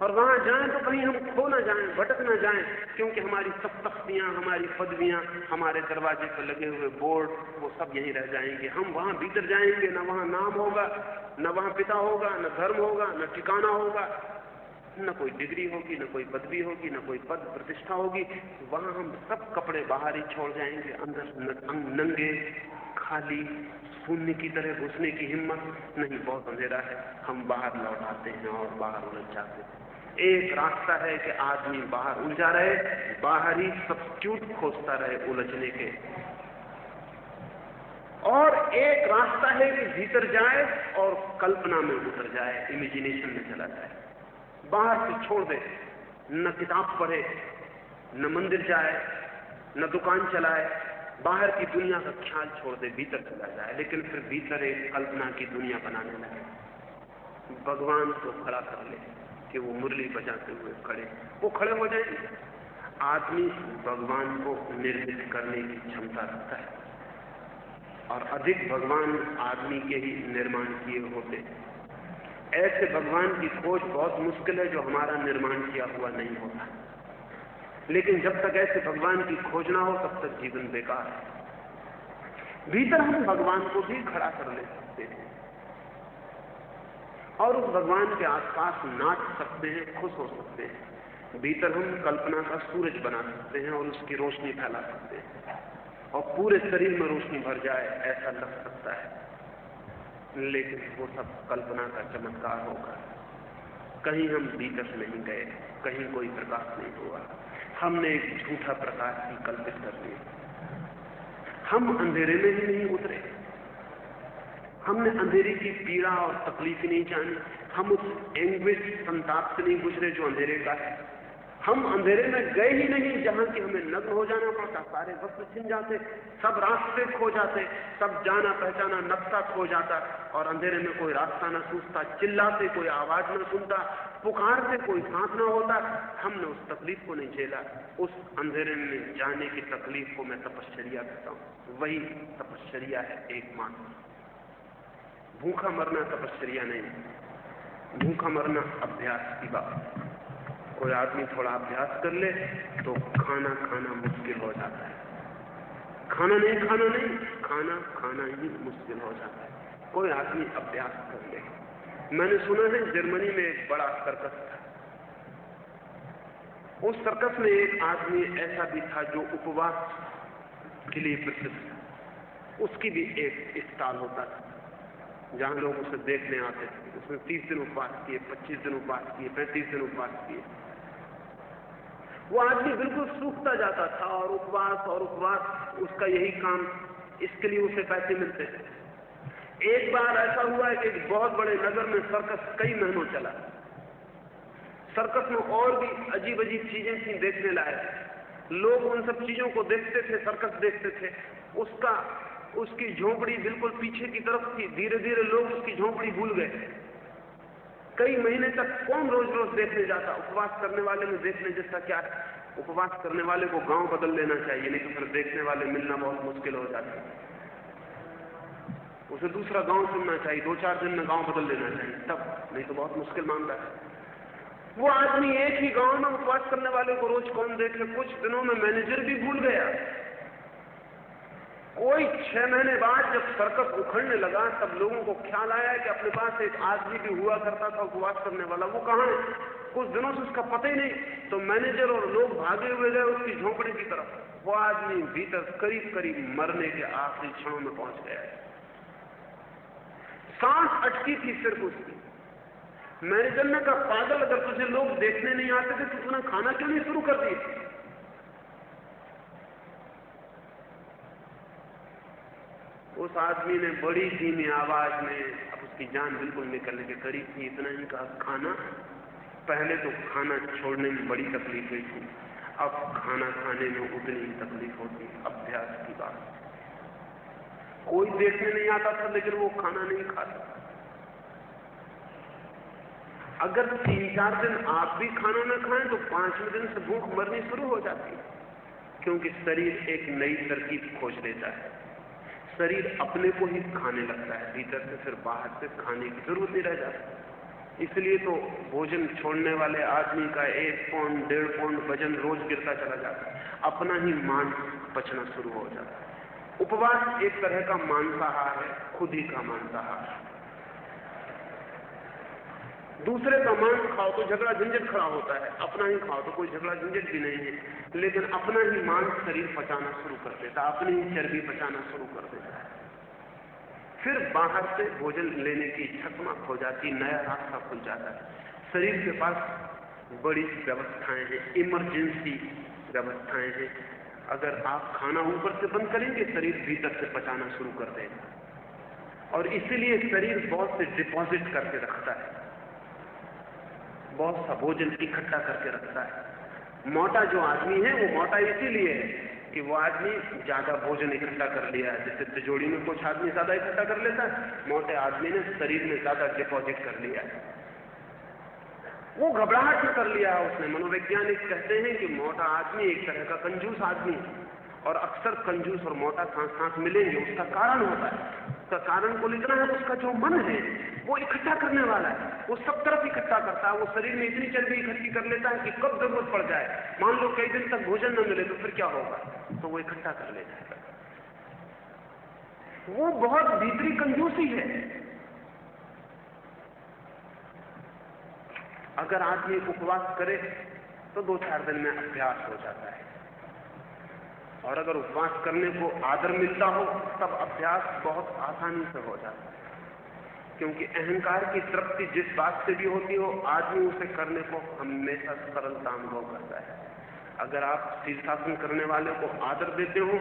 और वहां जाएं तो कहीं हम खो ना जाएं, भटक ना जाएं, क्योंकि हमारी सब तख्तियां, हमारी पदवियां, हमारे दरवाजे पर लगे हुए बोर्ड, वो सब यहीं रह जाएंगे। हम वहां भीतर जाएंगे, न वहां नाम होगा, न वहां पिता होगा, न धर्म होगा, न ठिकाना होगा, न कोई डिग्री होगी, न कोई पदवी होगी, न कोई पद प्रतिष्ठा होगी। वहां हम सब कपड़े बाहर ही छोड़ जाएंगे, अंदर नंगे, खाली, शून्य की तरह घुसने की हिम्मत नहीं। बहुत अंधेरा है, हम बाहर लौट आते हैं और बाहर उलझ जाते हैं। एक रास्ता है कि आदमी बाहर उलझा रहे, बाहर ही सब्स्टिट्यूट खोजता रहे उलझने के, और एक रास्ता है कि भीतर जाए और कल्पना में उतर जाए, इमेजिनेशन में चला जाए। बाहर से छोड़ दे, न किताब पढ़े, न मंदिर जाए, न दुकान चलाए, बाहर की दुनिया का ख्याल छोड़ दे, भीतर चला जाए। लेकिन फिर भीतर एक कल्पना की दुनिया बनाने लगे, भगवान को खड़ा कर ले कि वो मुरली बजाते हुए खड़े, वो खड़े हो जाएंगे। आदमी भगवान को निर्मित करने की क्षमता रखता है, और अधिक भगवान आदमी के ही निर्माण किए होते। ऐसे भगवान की खोज बहुत मुश्किल है जो हमारा निर्माण किया हुआ नहीं होता। लेकिन जब तक ऐसे भगवान की खोज ना हो तब तक जीवन बेकार है। भीतर हम भगवान को भी खड़ा कर ले सकते हैं, और उस भगवान के आसपास नाच सकते हैं, खुश हो सकते हैं। भीतर हम कल्पना का सूरज बना सकते हैं और उसकी रोशनी फैला सकते हैं, और पूरे शरीर में रोशनी भर जाए ऐसा लग सकता है। लेकिन वो सब कल्पना का चमत्कार होगा। कहीं हम भीतर से नहीं गए, कहीं कोई प्रकाश नहीं हुआ, हमने एक झूठा प्रकाश ही कल्पित कर लिया। हम अंधेरे में ही नहीं उतरे, हमने अंधेरे की पीड़ा और तकलीफ नहीं जानी, हम उस एंग्विश, संताप से नहीं गुजरे जो अंधेरे का है। हम अंधेरे में गए ही नहीं जहां कि हमें नग्न हो जाना पड़ता, सारे वस्त्र छिन जाते, सब रास्ते खो जाते, सब जाना पहचाना नक्शा खो जाता, और अंधेरे में कोई रास्ता न सूझता, चिल्लाते कोई आवाज न सुनता, पुकारते कोई सांस न होता। हमने उस तकलीफ को नहीं झेला। उस अंधेरे में जाने की तकलीफ को मैं तपश्चर्या कहता हूं। वही तपश्चर्या है एकमात्र। भूखा मरना तपश्चर्या नहीं, भूखा मरना अभ्यास की बात। कोई आदमी थोड़ा अभ्यास कर ले तो खाना खाना मुश्किल हो जाता है। खाना नहीं, खाना खाना ही मुश्किल हो जाता है। कोई आदमी अभ्यास कर ले। मैंने सुना है जर्मनी में एक बड़ा सर्कस था। उस सर्कस में एक आदमी ऐसा भी था जो उपवास के लिए प्रसिद्ध था। उसकी भी एक स्टाल होता था जहां लोग उसे देखने आते थे। उसने 30 दिन उपवास किए, 25 दिन उपवास किए, 35 दिन उपवास किए। वो आदमी बिल्कुल सूखता जाता था, और उपवास उसका यही काम, इसके लिए उसे पैसे मिलते थे। एक बार ऐसा हुआ है कि एक बहुत बड़े नगर में सर्कस कई महीनों चला। सर्कस में और भी अजीब अजीब चीजें थी देखने लायक। लोग उन सब चीजों को देखते थे, सर्कस देखते थे। उसकी झोंपड़ी बिल्कुल पीछे की तरफ थी। धीरे धीरे लोग उसकी झोंपड़ी भूल गए। कई महीने तक कौन रोज रोज देखने जाता? उपवास करने वाले में देखने जैसा क्या है? उपवास करने वाले को गांव बदल लेना चाहिए, नहीं तो फिर देखने वाले मिलना बहुत मुश्किल हो जाता है। उसे दूसरा गांव चुनना चाहिए, 2-4 दिन में गांव बदल लेना चाहिए, तब, नहीं तो बहुत मुश्किल मामला है। वो आदमी एक ही गांव में उपवास करने वाले को रोज कौन देखे? कुछ दिनों में मैनेजर भी भूल गया। कोई 6 महीने बाद जब सर्कस उखड़ने लगा तब लोगों को ख्याल आया कि अपने पास एक आदमी भी हुआ करता था उपवास करने वाला, वो कहां है? कुछ दिनों से उसका पता ही नहीं। तो मैनेजर और लोग भागे हुए गए उसकी झोंपड़ी की तरफ। वो आदमी भीतर करीब करीब मरने के आखिरी क्षणों में पहुंच गया। सांस अटकी थी सिर्फ उसकी। मैनेजर ने कहा, पागल, अगर तुझे लोग देखने नहीं आते थे तो तूने खाना क्यों नहीं शुरू कर दिया? उस आदमी ने बड़ी धीमी आवाज में, अब उसकी जान बिल्कुल निकलने के करीब थी, इतना ही कहा, खाना। पहले तो खाना छोड़ने में बड़ी तकलीफ हुई थी, अब खाना खाने में उतनी ही तकलीफ होती। अभ्यास की बात। कोई देखने नहीं आता था लेकिन वो खाना नहीं खाता। अगर 3-4 दिन आप भी खाना न खाएं तो 5वें दिन से भूख मरनी शुरू हो जाती है, क्योंकि शरीर एक नई तरकीब खोज लेता है। शरीर अपने को ही खाने लगता है भीतर से, फिर बाहर से खाने की जरूरत नहीं रह जाती। इसलिए तो भोजन छोड़ने वाले आदमी का 1 पौंड 1.5 पौंड वजन रोज गिरता चला जाता है, अपना ही मांस पचना शुरू हो जाता है। उपवास एक तरह का मांसाहार है, खुद ही का मांसाहार। दूसरे का मांस खाओ तो झगड़ा झंझट खड़ा होता है, अपना ही खाओ तो कोई झगड़ा झंझट भी नहीं है, लेकिन अपना ही मांस शरीर पचाना शुरू कर देता है, अपनी ही चर्बी पचाना शुरू कर देता है। फिर बाहर से भोजन लेने की इच्छा समाप्त हो जाती, नया रास्ता खुल जाता है। शरीर के पास बड़ी व्यवस्थाएं हैं, इमरजेंसी व्यवस्थाएं हैं। अगर आप खाना ऊपर से बंद करेंगे, शरीर भीतर से पचाना शुरू कर देगा। और इसीलिए शरीर बहुत से डिपॉजिट करके रखता है, बहुत सा भोजन इकट्ठा करके रखता है। मोटा जो आदमी है वो मोटा इसीलिए है कि वो आदमी ज्यादा भोजन इकट्ठा कर लिया है। जैसे तिजोरी में कुछ आदमी ज्यादा इकट्ठा कर लेता है, मोटे आदमी ने शरीर में ज्यादा डिपॉजिट कर लिया है, वो घबराहट में कर लिया है उसने। मनोवैज्ञानिक कहते हैं कि मोटा आदमी एक तरह का कंजूस आदमी, और अक्सर कंजूस और मोटा साथ साथ मिलेंगे। उसका कारण होता है, उसका कारण को लिखना है, उसका जो मन है वो इकट्ठा करने वाला है, वो सब तरफ इकट्ठा करता है। वो शरीर में इतनी चर्बी इकट्ठी कर लेता है कि कब जरूरत पड़ जाए, मान लो कई दिन तक भोजन न मिले तो फिर क्या होगा, तो वो इकट्ठा कर लेता है। वो बहुत भीतरी कंजूसी है। अगर आदमी उपवास करे तो 2-4 दिन में अभ्यास हो जाता है, और अगर उपवास करने को आदर मिलता हो तब अभ्यास बहुत आसानी से हो जाता है। क्योंकि अहंकार की तृप्ति जिस बात से भी होती हो, आदमी उसे करने को हमेशा सरलता अनुभव करता है। अगर आप शीर्षासन करने वाले को आदर देते हो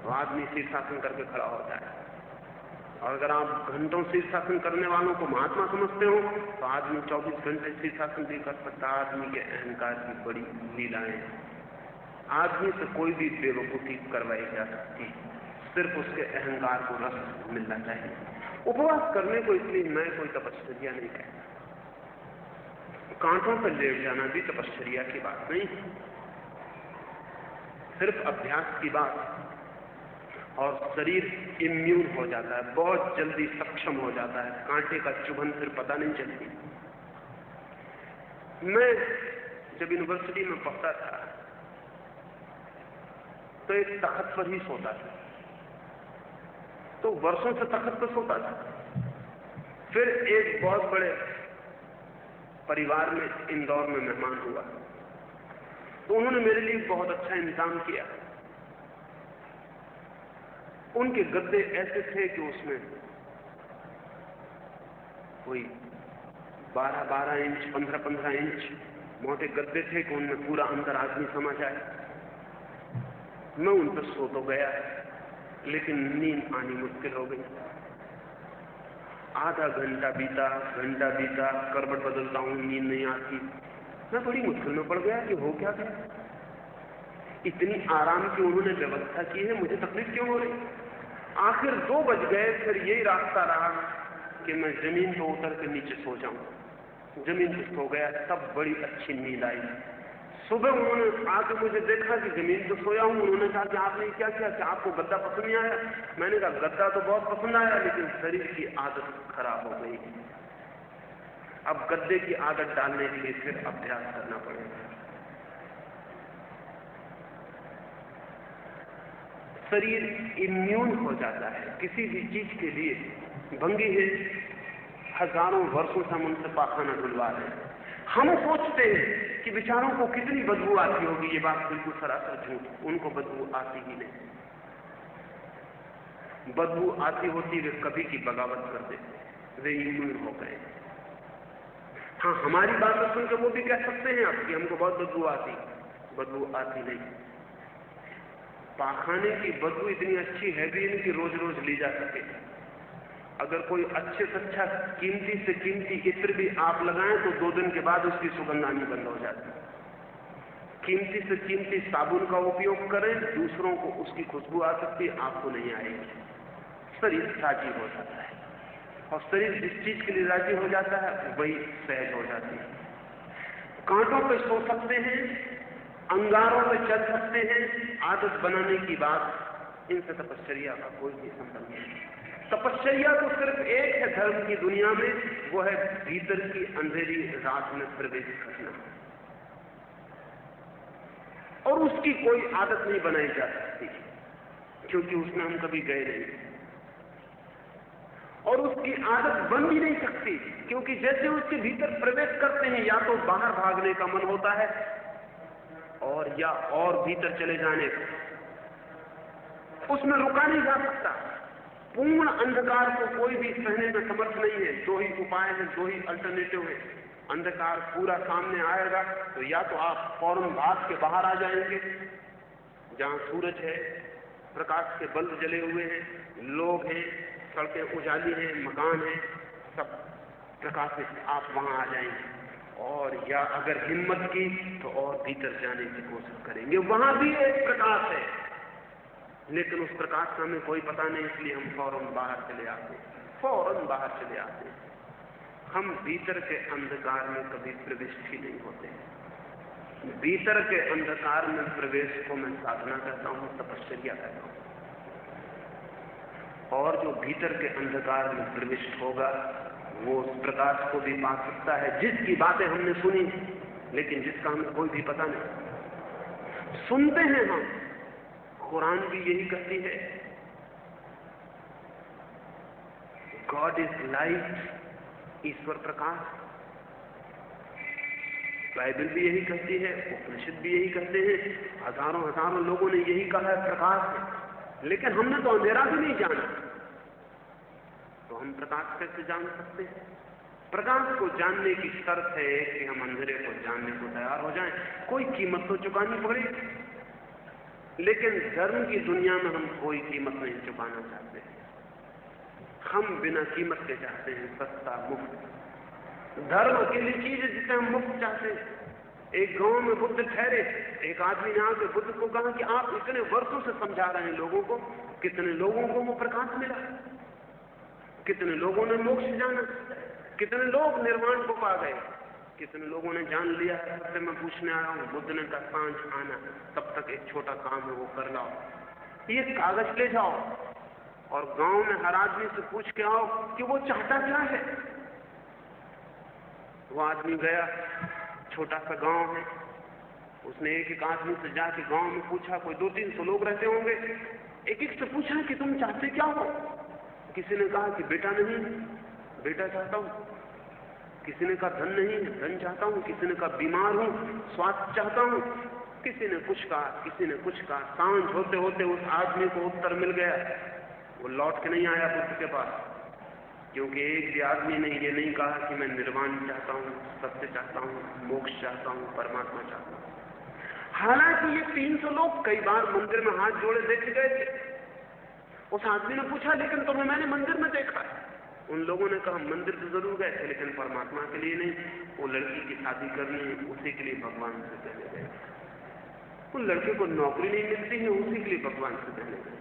तो आदमी शीर्षासन करके खड़ा होता है, और अगर आप घंटों शीर्षासन करने वालों को महात्मा समझते हो तो आदमी 24 घंटे शीर्षासन भी कर सकता। आदमी के अहंकार की बड़ी लीलाएं। आदमी से कोई भी बेवकूफी करवाई जा सकती, सिर्फ उसके अहंकार को रस मिलना चाहिए। उपवास करने को इसलिए मैं कोई तपश्चर्या नहीं कहता, कांटों पर लेट जाना भी तपश्चर्या की बात नहीं, सिर्फ अभ्यास की बात। और शरीर इम्यून हो जाता है, बहुत जल्दी सक्षम हो जाता है, कांटे का चुभन फिर पता नहीं चलती। मैं जब यूनिवर्सिटी में पढ़ता था तो एक तख्त पर ही सोता था, तो वर्षों से तख्त पर सोता था। फिर एक बहुत बड़े परिवार में इंदौर में मेहमान हुआ, तो उन्होंने मेरे लिए बहुत अच्छा इंतजाम किया। उनके गद्दे ऐसे थे कि उसमें कोई 12-12 इंच 15-15 इंच मोटे गद्दे थे कि उनमें पूरा अंदर आदमी समा जाए। मैं उन पर सो तो गया, लेकिन नींद आनी मुश्किल हो गई। आधा घंटा बीता, घंटा बीता, करवट बदलता हूं, नींद नहीं आती। मैं बड़ी मुश्किल में पड़ गया कि हो क्या गया। इतनी आराम की उन्होंने व्यवस्था की है, मुझे तकलीफ क्यों हो रही। आखिर 2 बज गए। फिर यही रास्ता रहा कि मैं जमीन पर उतर के नीचे सो जाऊं। जमीन पर सो गया, तब बड़ी अच्छी नींद आई। सुबह उन्होंने आके मुझे देखा कि जमीन पर सोया हूं। उन्होंने कहा कि आपने क्या किया, कि आपको गद्दा पसंद नहीं आया। मैंने कहा गद्दा तो बहुत पसंद आया, लेकिन शरीर की आदत खराब हो गई। अब गद्दे की आदत डालने के लिए फिर अभ्यास करना पड़ेगा। शरीर इम्यून हो जाता है किसी भी चीज के लिए। भंगी है, हजारों वर्षों से हम उनसे पाखाना धुलवा रहे हैं। हम सोचते हैं कि बेचारों को कितनी बदबू आती होगी। ये बात बिल्कुल सरासर झूठ। उनको बदबू आती ही नहीं। बदबू आती होती वे कभी की बगावत कर देते, वे इम्यून हो गए। हाँ, हमारी बात सुनकर वो भी कह सकते हैं अब कि हमको बहुत बदबू आती। बदबू आती नहीं। पाखाने की बदबू इतनी अच्छी है भी नहीं कि रोज रोज ली जा सके। अगर कोई अच्छे से अच्छा कीमती से कीमती इत्र भी आप लगाएं तो 2 दिन के बाद उसकी सुगंध आनी बंद हो जाती है। कीमती से कीमती साबुन का उपयोग करें, दूसरों को उसकी खुशबू आ सकती है, आपको नहीं आएगी। शरीर राजी हो जाता है, और शरीर जिस चीज के लिए राजी हो जाता है वही सहज हो जाती है। कांटों पे सो सकते हैं, अंगारों पे चल सकते हैं, आदत बनाने की बात इनसे तपश्चर्या का कोई भी संबंध नहीं। तपश्चर्या तो सिर्फ एक है धर्म की दुनिया में, वो है भीतर की अंधेरी रात में प्रवेश करना, और उसकी कोई आदत नहीं बनाई जा सकती क्योंकि उसमें हम कभी गए नहीं, और उसकी आदत बन भी नहीं सकती क्योंकि जैसे उसके भीतर प्रवेश करते हैं या तो बाहर भागने का मन होता है और भीतर चले जाने का, उसमें रुका नहीं जा सकता। पूर्ण अंधकार को कोई भी सहने में समर्थ नहीं है। 2 ही उपाय हैं, 2 ही अल्टरनेटिव है। अंधकार पूरा सामने आएगा तो या तो आप फौरन भाग के बाहर आ जाएंगे जहां सूरज है, प्रकाश के बल्ब जले हुए हैं, लोग हैं, सड़कें उजाली हैं, मकान हैं, सब प्रकाशित, आप वहां आ जाएंगे। और या अगर हिम्मत की तो और भीतर जाने की कोशिश करेंगे, वहां भी एक प्रकाश है, लेकिन उस प्रकाश का हमें कोई पता नहीं, इसलिए हम फौरन बाहर चले आते हैं। हम भीतर के अंधकार में कभी प्रविष्ट ही नहीं होते। भीतर के अंधकार में प्रवेश को मैं साधना कहता हूं, तपश्चर्या कहता हूं। और जो भीतर के अंधकार में प्रविष्ट होगा वो उस प्रकाश को भी पा सकता है जिसकी बातें हमने सुनी, लेकिन जिसका हमें कोई भी पता नहीं। सुनते हैं हम, कुरान भी यही कहती है, God is light, Ishwar Prakash. Bible भी यही कहती है, उपनिषद भी यही कहते हैं, हजारों लोगों ने यही कहा है, प्रकाश है। लेकिन हमने तो अंधेरा भी नहीं जाना, तो हम प्रकाश कैसे जान सकते हैं? प्रकाश को जानने की शर्त है कि हम अंधेरे को जानने को तैयार हो जाएं। कोई कीमत तो चुकानी पड़ेगी, लेकिन धर्म की दुनिया में हम कोई कीमत नहीं चुकाना चाहते। हम बिना कीमत के चाहते हैं, सस्ता मुफ्त। धर्म अकेली चीज है जिसे हम मुफ्त चाहते हैं। एक गांव में बुद्ध ठहरे, एक आदमी ने आके बुद्ध को कहा कि आप इतने वर्षों से समझा रहे हैं लोगों को, कितने लोगों को वो प्रकाश मिला, कितने लोगों ने मोक्ष जाना, कितने लोग निर्वाण को पा गए, कितने लोगों ने जान लिया। सबसे मैं पूछने आया हूं। बुद्ध ने कहा सांझ आना, तब तक एक छोटा काम है वो कर लाओ, ये कागज ले जाओ और गांव में हर आदमी से पूछ के आओ कि वो चाहता क्या है। वो आदमी गया, छोटा सा गांव है, उसने एक आदमी से जाके गांव में पूछा, कोई 200-300 लोग रहते होंगे, एक से पूछा कि तुम चाहते क्या हो। किसी ने कहा कि बेटा नहीं, बेटा चाहता हूं। किसी ने कहा धन नहीं, धन चाहता हूं। किसी ने कहा बीमार हूं, स्वास्थ्य चाहता हूं। किसी ने कुछ कहा। सांझ होते होते उस आदमी को उत्तर मिल गया। वो लौट के नहीं आया बुद्ध के पास, क्योंकि एक भी आदमी ने ये नहीं कहा कि मैं निर्वाण चाहता हूं, सत्य चाहता हूं, मोक्ष चाहता हूं, परमात्मा चाहता हूं। हालांकि ये 300 लोग कई बार मंदिर में हाथ जोड़े देखे गए थे। उस आदमी ने पूछा, लेकिन तुम्हें मैंने मंदिर में देखा है। उन लोगों ने कहा मंदिर तो जरूर गए थे, लेकिन परमात्मा के लिए नहीं। वो लड़की की शादी करनी है, उसी के लिए भगवान से कहने गए। उन लड़के को नौकरी नहीं मिलती है, उसी के लिए भगवान से कहने गए।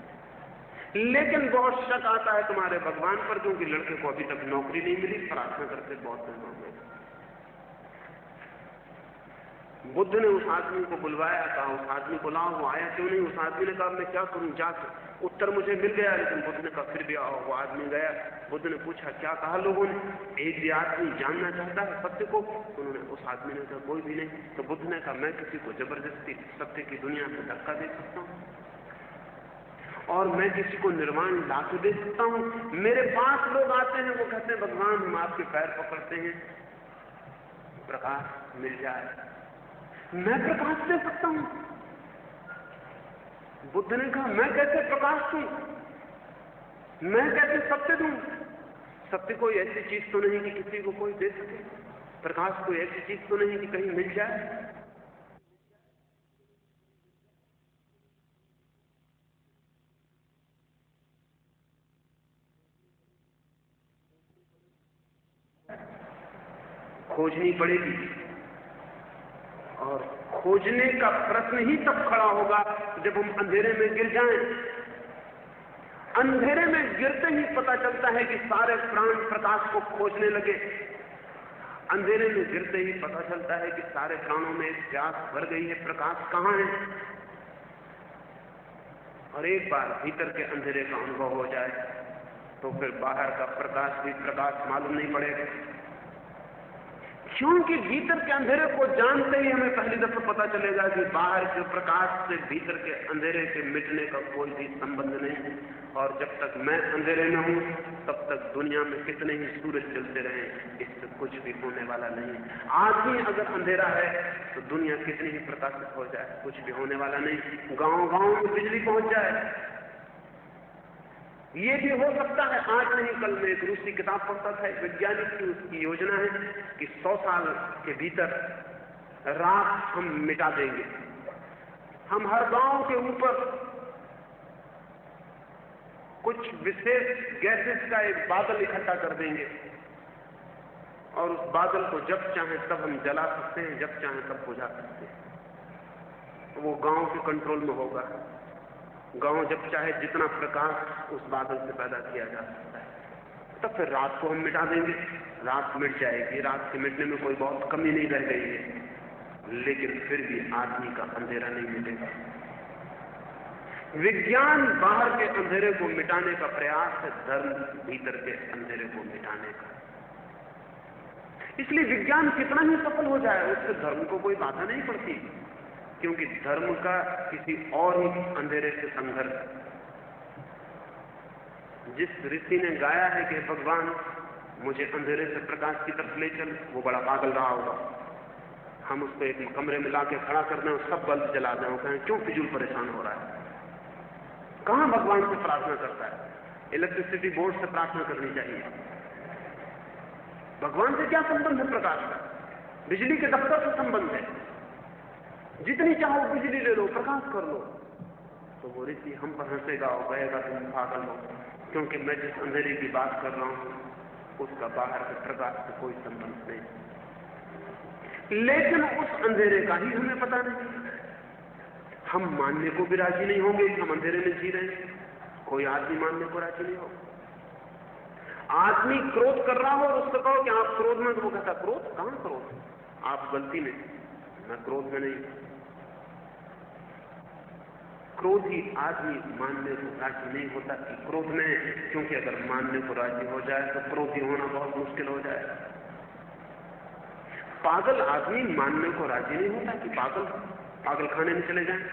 लेकिन बहुत शक आता है तुम्हारे भगवान पर, क्योंकि लड़के को अभी तक नौकरी नहीं मिली, प्रार्थना करते बहुत दिन हो गए। बुद्ध ने उस आदमी को बुलवाया, कहा उस आदमी को लाओ। वो आया क्यों नहीं? उस आदमी ने कहा मैं क्या करूं, जाकर। उत्तर मुझे मिल गया, लेकिन बुद्ध ने कहा फिर भी आओ। वो आदमी गया, बुद्ध ने पूछा क्या कहा लोगों ने? एक भी आदमी जानना चाहता है सत्य को? उन्होंने, उस आदमी ने कहा कोई भी नहीं। तो बुद्ध ने कहा मैं किसी को जबरदस्ती सत्य की दुनिया में धक्का दे सकता हूं, और मैं किसी को निर्वाण ला के दे सकता हूं। मेरे पास लोग आते हैं, वो कहते हैं भगवान हम आपके पैर पकड़ते हैं, प्रकाश मिल जाए। मैं प्रकाश दे सकता हूं। बुद्ध ने कहा मैं कैसे प्रकाश दूं, मैं कैसे सत्य दूं? सत्य कोई ऐसी चीज तो नहीं कि किसी को कोई दे सके। प्रकाश कोई ऐसी चीज तो नहीं कि कहीं मिल जाए। खोजनी पड़ेगी। और खोजने का प्रश्न ही तब खड़ा होगा जब हम अंधेरे में गिर जाएं। अंधेरे में गिरते ही पता चलता है कि सारे प्राण प्रकाश को खोजने लगे। अंधेरे में गिरते ही पता चलता है कि सारे प्राणों में एक प्यास भर गई है, प्रकाश कहां है। और एक बार भीतर के अंधेरे का अनुभव हो जाए तो फिर बाहर का प्रकाश भी प्रकाश मालूम नहीं पड़ेगा, क्योंकि भीतर के अंधेरे को जानते ही हमें पहली दफा पता चलेगा कि बाहर के प्रकाश से भीतर के अंधेरे के मिटने का कोई भी संबंध नहीं है। और जब तक मैं अंधेरे में हूं तब तक दुनिया में कितने ही सूरज जलते रहे, इससे कुछ भी होने वाला नहीं। आज ही अगर अंधेरा है तो दुनिया कितनी ही प्रकाशित हो जाए, कुछ भी होने वाला नहीं। गांव-गांव में बिजली पहुंच जाए, ये भी हो सकता है। आज नहीं कल मैं एक रूसी किताब पढ़ता था, एक वैज्ञानिक की उसकी योजना है कि 100 साल के भीतर रात हम मिटा देंगे। हम हर गांव के ऊपर कुछ विशेष गैसेस का एक बादल इकट्ठा कर देंगे और उस बादल को जब चाहें तब हम जला सकते हैं, जब चाहें तब बुझा सकते हैं। वो गांव के कंट्रोल में होगा। गांव जब चाहे जितना प्रकाश उस बादल से पैदा किया जा सकता है। तब फिर रात को हम मिटा देंगे, रात मिट जाएगी। रात के मिटने में कोई बहुत कमी नहीं रह गई है, लेकिन फिर भी आदमी का अंधेरा नहीं मिटेगा। विज्ञान बाहर के अंधेरे को मिटाने का प्रयास है, धर्म भीतर के अंधेरे को मिटाने का। इसलिए विज्ञान कितना ही सफल हो जाए उससे धर्म को कोई बाधा नहीं पड़ती, क्योंकि धर्म का किसी और ही अंधेरे से संघर्ष। जिस ऋषि ने गाया है कि भगवान मुझे अंधेरे से प्रकाश की तरफ ले चल, वो बड़ा पागल रहा होगा। हम उसको एक कमरे में लाके खड़ा कर दें और सब बल्ब जला दें और कहें क्यों फिजूल परेशान हो रहा है। कहां भगवान से प्रार्थना करता है? इलेक्ट्रिसिटी बोर्ड से प्रार्थना करनी चाहिए। भगवान से क्या संबंध है प्रकाश का? बिजली के दफ्तर से संबंध है। जितनी चाहो बिजली ले लो, प्रकाश कर लो। तो वो ऋषि हम पर हंसेगा और कहेगा तुम पागल हो, क्योंकि मैं जिस अंधेरे की बात कर रहा हूं उसका बाहर के प्रकाश से कोई संबंध नहीं। लेकिन उस अंधेरे का ही हमें पता नहीं। हम मानने को भी राजी नहीं होंगे कि हम अंधेरे में जी रहे हैं। कोई आदमी मानने को राजी नहीं होगा। आदमी क्रोध कर रहा हो और उससे कहो कि आप क्रोध में, तो वो कहता क्रोध कहां क्रोध, आप गलती में, मैं क्रोध में नहीं। क्रोधी आदमी मानने को राजी नहीं होता कि क्रोध में, क्योंकि अगर मानने को राजी हो जाए तो क्रोधी होना बहुत मुश्किल हो जाए। पागल आदमी मानने को राजी नहीं होता कि पागल खाने में चले जाएं।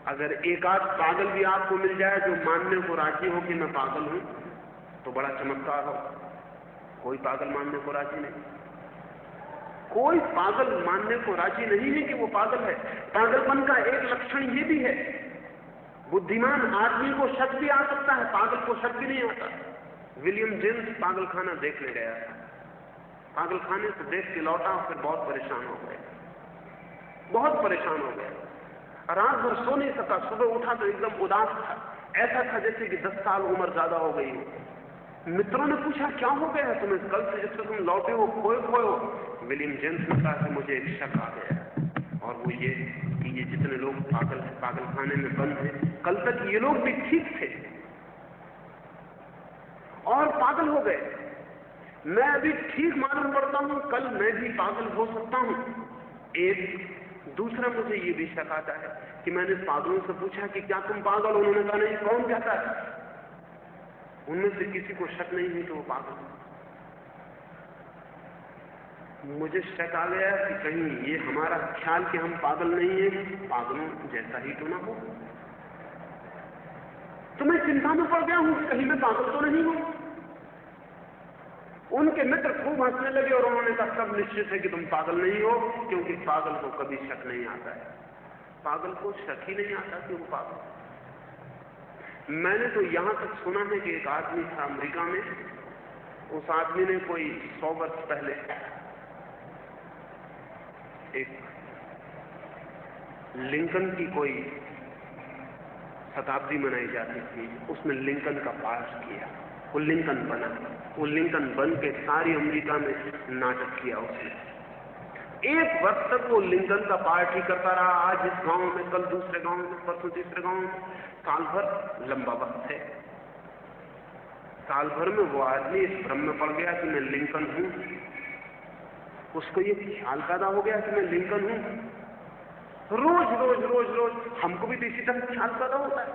अगर एक आध पागल भी आपको मिल जाए जो मानने को राजी हो कि मैं पागल हूं, तो बड़ा चमत्कार हो। कोई पागल मानने को राजी नहीं। कोई पागल मानने को राजी नहीं है कि वो पागल है। पागलपन का एक लक्षण ये भी है, बुद्धिमान आदमी को शक भी आ सकता है, पागल को शक भी नहीं आता। विलियम जेम्स पागलखाना देखने गया, पागलखाने से देख के लौटा, फिर बहुत परेशान हो गया, बहुत परेशान हो गया। रात भर सो नहीं सका, सुबह उठा तो एकदम उदास था, ऐसा था जैसे कि 10 साल उम्र ज्यादा हो गई हो। मित्रों ने पूछा क्या हो गया है तुम्हें, कल से जिससे तुम लौटे हो खोए हो। विलियम जेम्स ने कहा कि मुझे एक शक आ गया, और वो ये कि ये जितने लोग पागलखाने में बंद हैं, कल तक ये लोग भी ठीक थे और पागल हो गए। मैं अभी ठीक मालूम पड़ता हूं, कल मैं भी पागल हो सकता हूं। एक दूसरा मुझे ये भी शक आता है कि मैंने पागलों से पूछा कि क्या तुम पागल हो, उन्होंने कहा नहीं। कौन कहता है? उनमें से किसी को शक नहीं है कि वो पागल है। मुझे शक आ गया कि कहीं ये हमारा ख्याल कि हम पागल नहीं है, पागलों जैसा ही तो ना हो। तो मैं चिंता में पड़ गया हूं कि कहीं मैं पागल तो नहीं हूं। उनके मित्र खूब हंसने लगे और उन्होंने कहा सब निश्चित है कि तुम पागल नहीं हो, क्योंकि पागल को कभी शक नहीं आता है। पागल को शक ही नहीं आता कि वो पागल। मैंने तो यहां तक सुना है कि एक आदमी था अमेरिका में, उस आदमी ने कोई 100 वर्ष पहले एक लिंकन की कोई शताब्दी मनाई जाती थी, उसमें लिंकन का पाठ किया। वो लिंकन बना। वो लिंकन बन के सारी अमेरिका में नाटक किया उसने। 1 वर्ष तक वो लिंकन का पार्ट ही करता रहा। आज इस गांव में, कल दूसरे गांव में, परसों तीसरे गांव में। साल भर लंबा वक्त है। साल भर में वो आदमी इस भ्रम में पड़ गया कि मैं लिंकन हूं। उसको ये ख्याल पैदा हो गया कि मैं लिंकन हूं। रोज रोज रोज रोज हमको भी तो इसी तरह ख्याल पैदा होता है।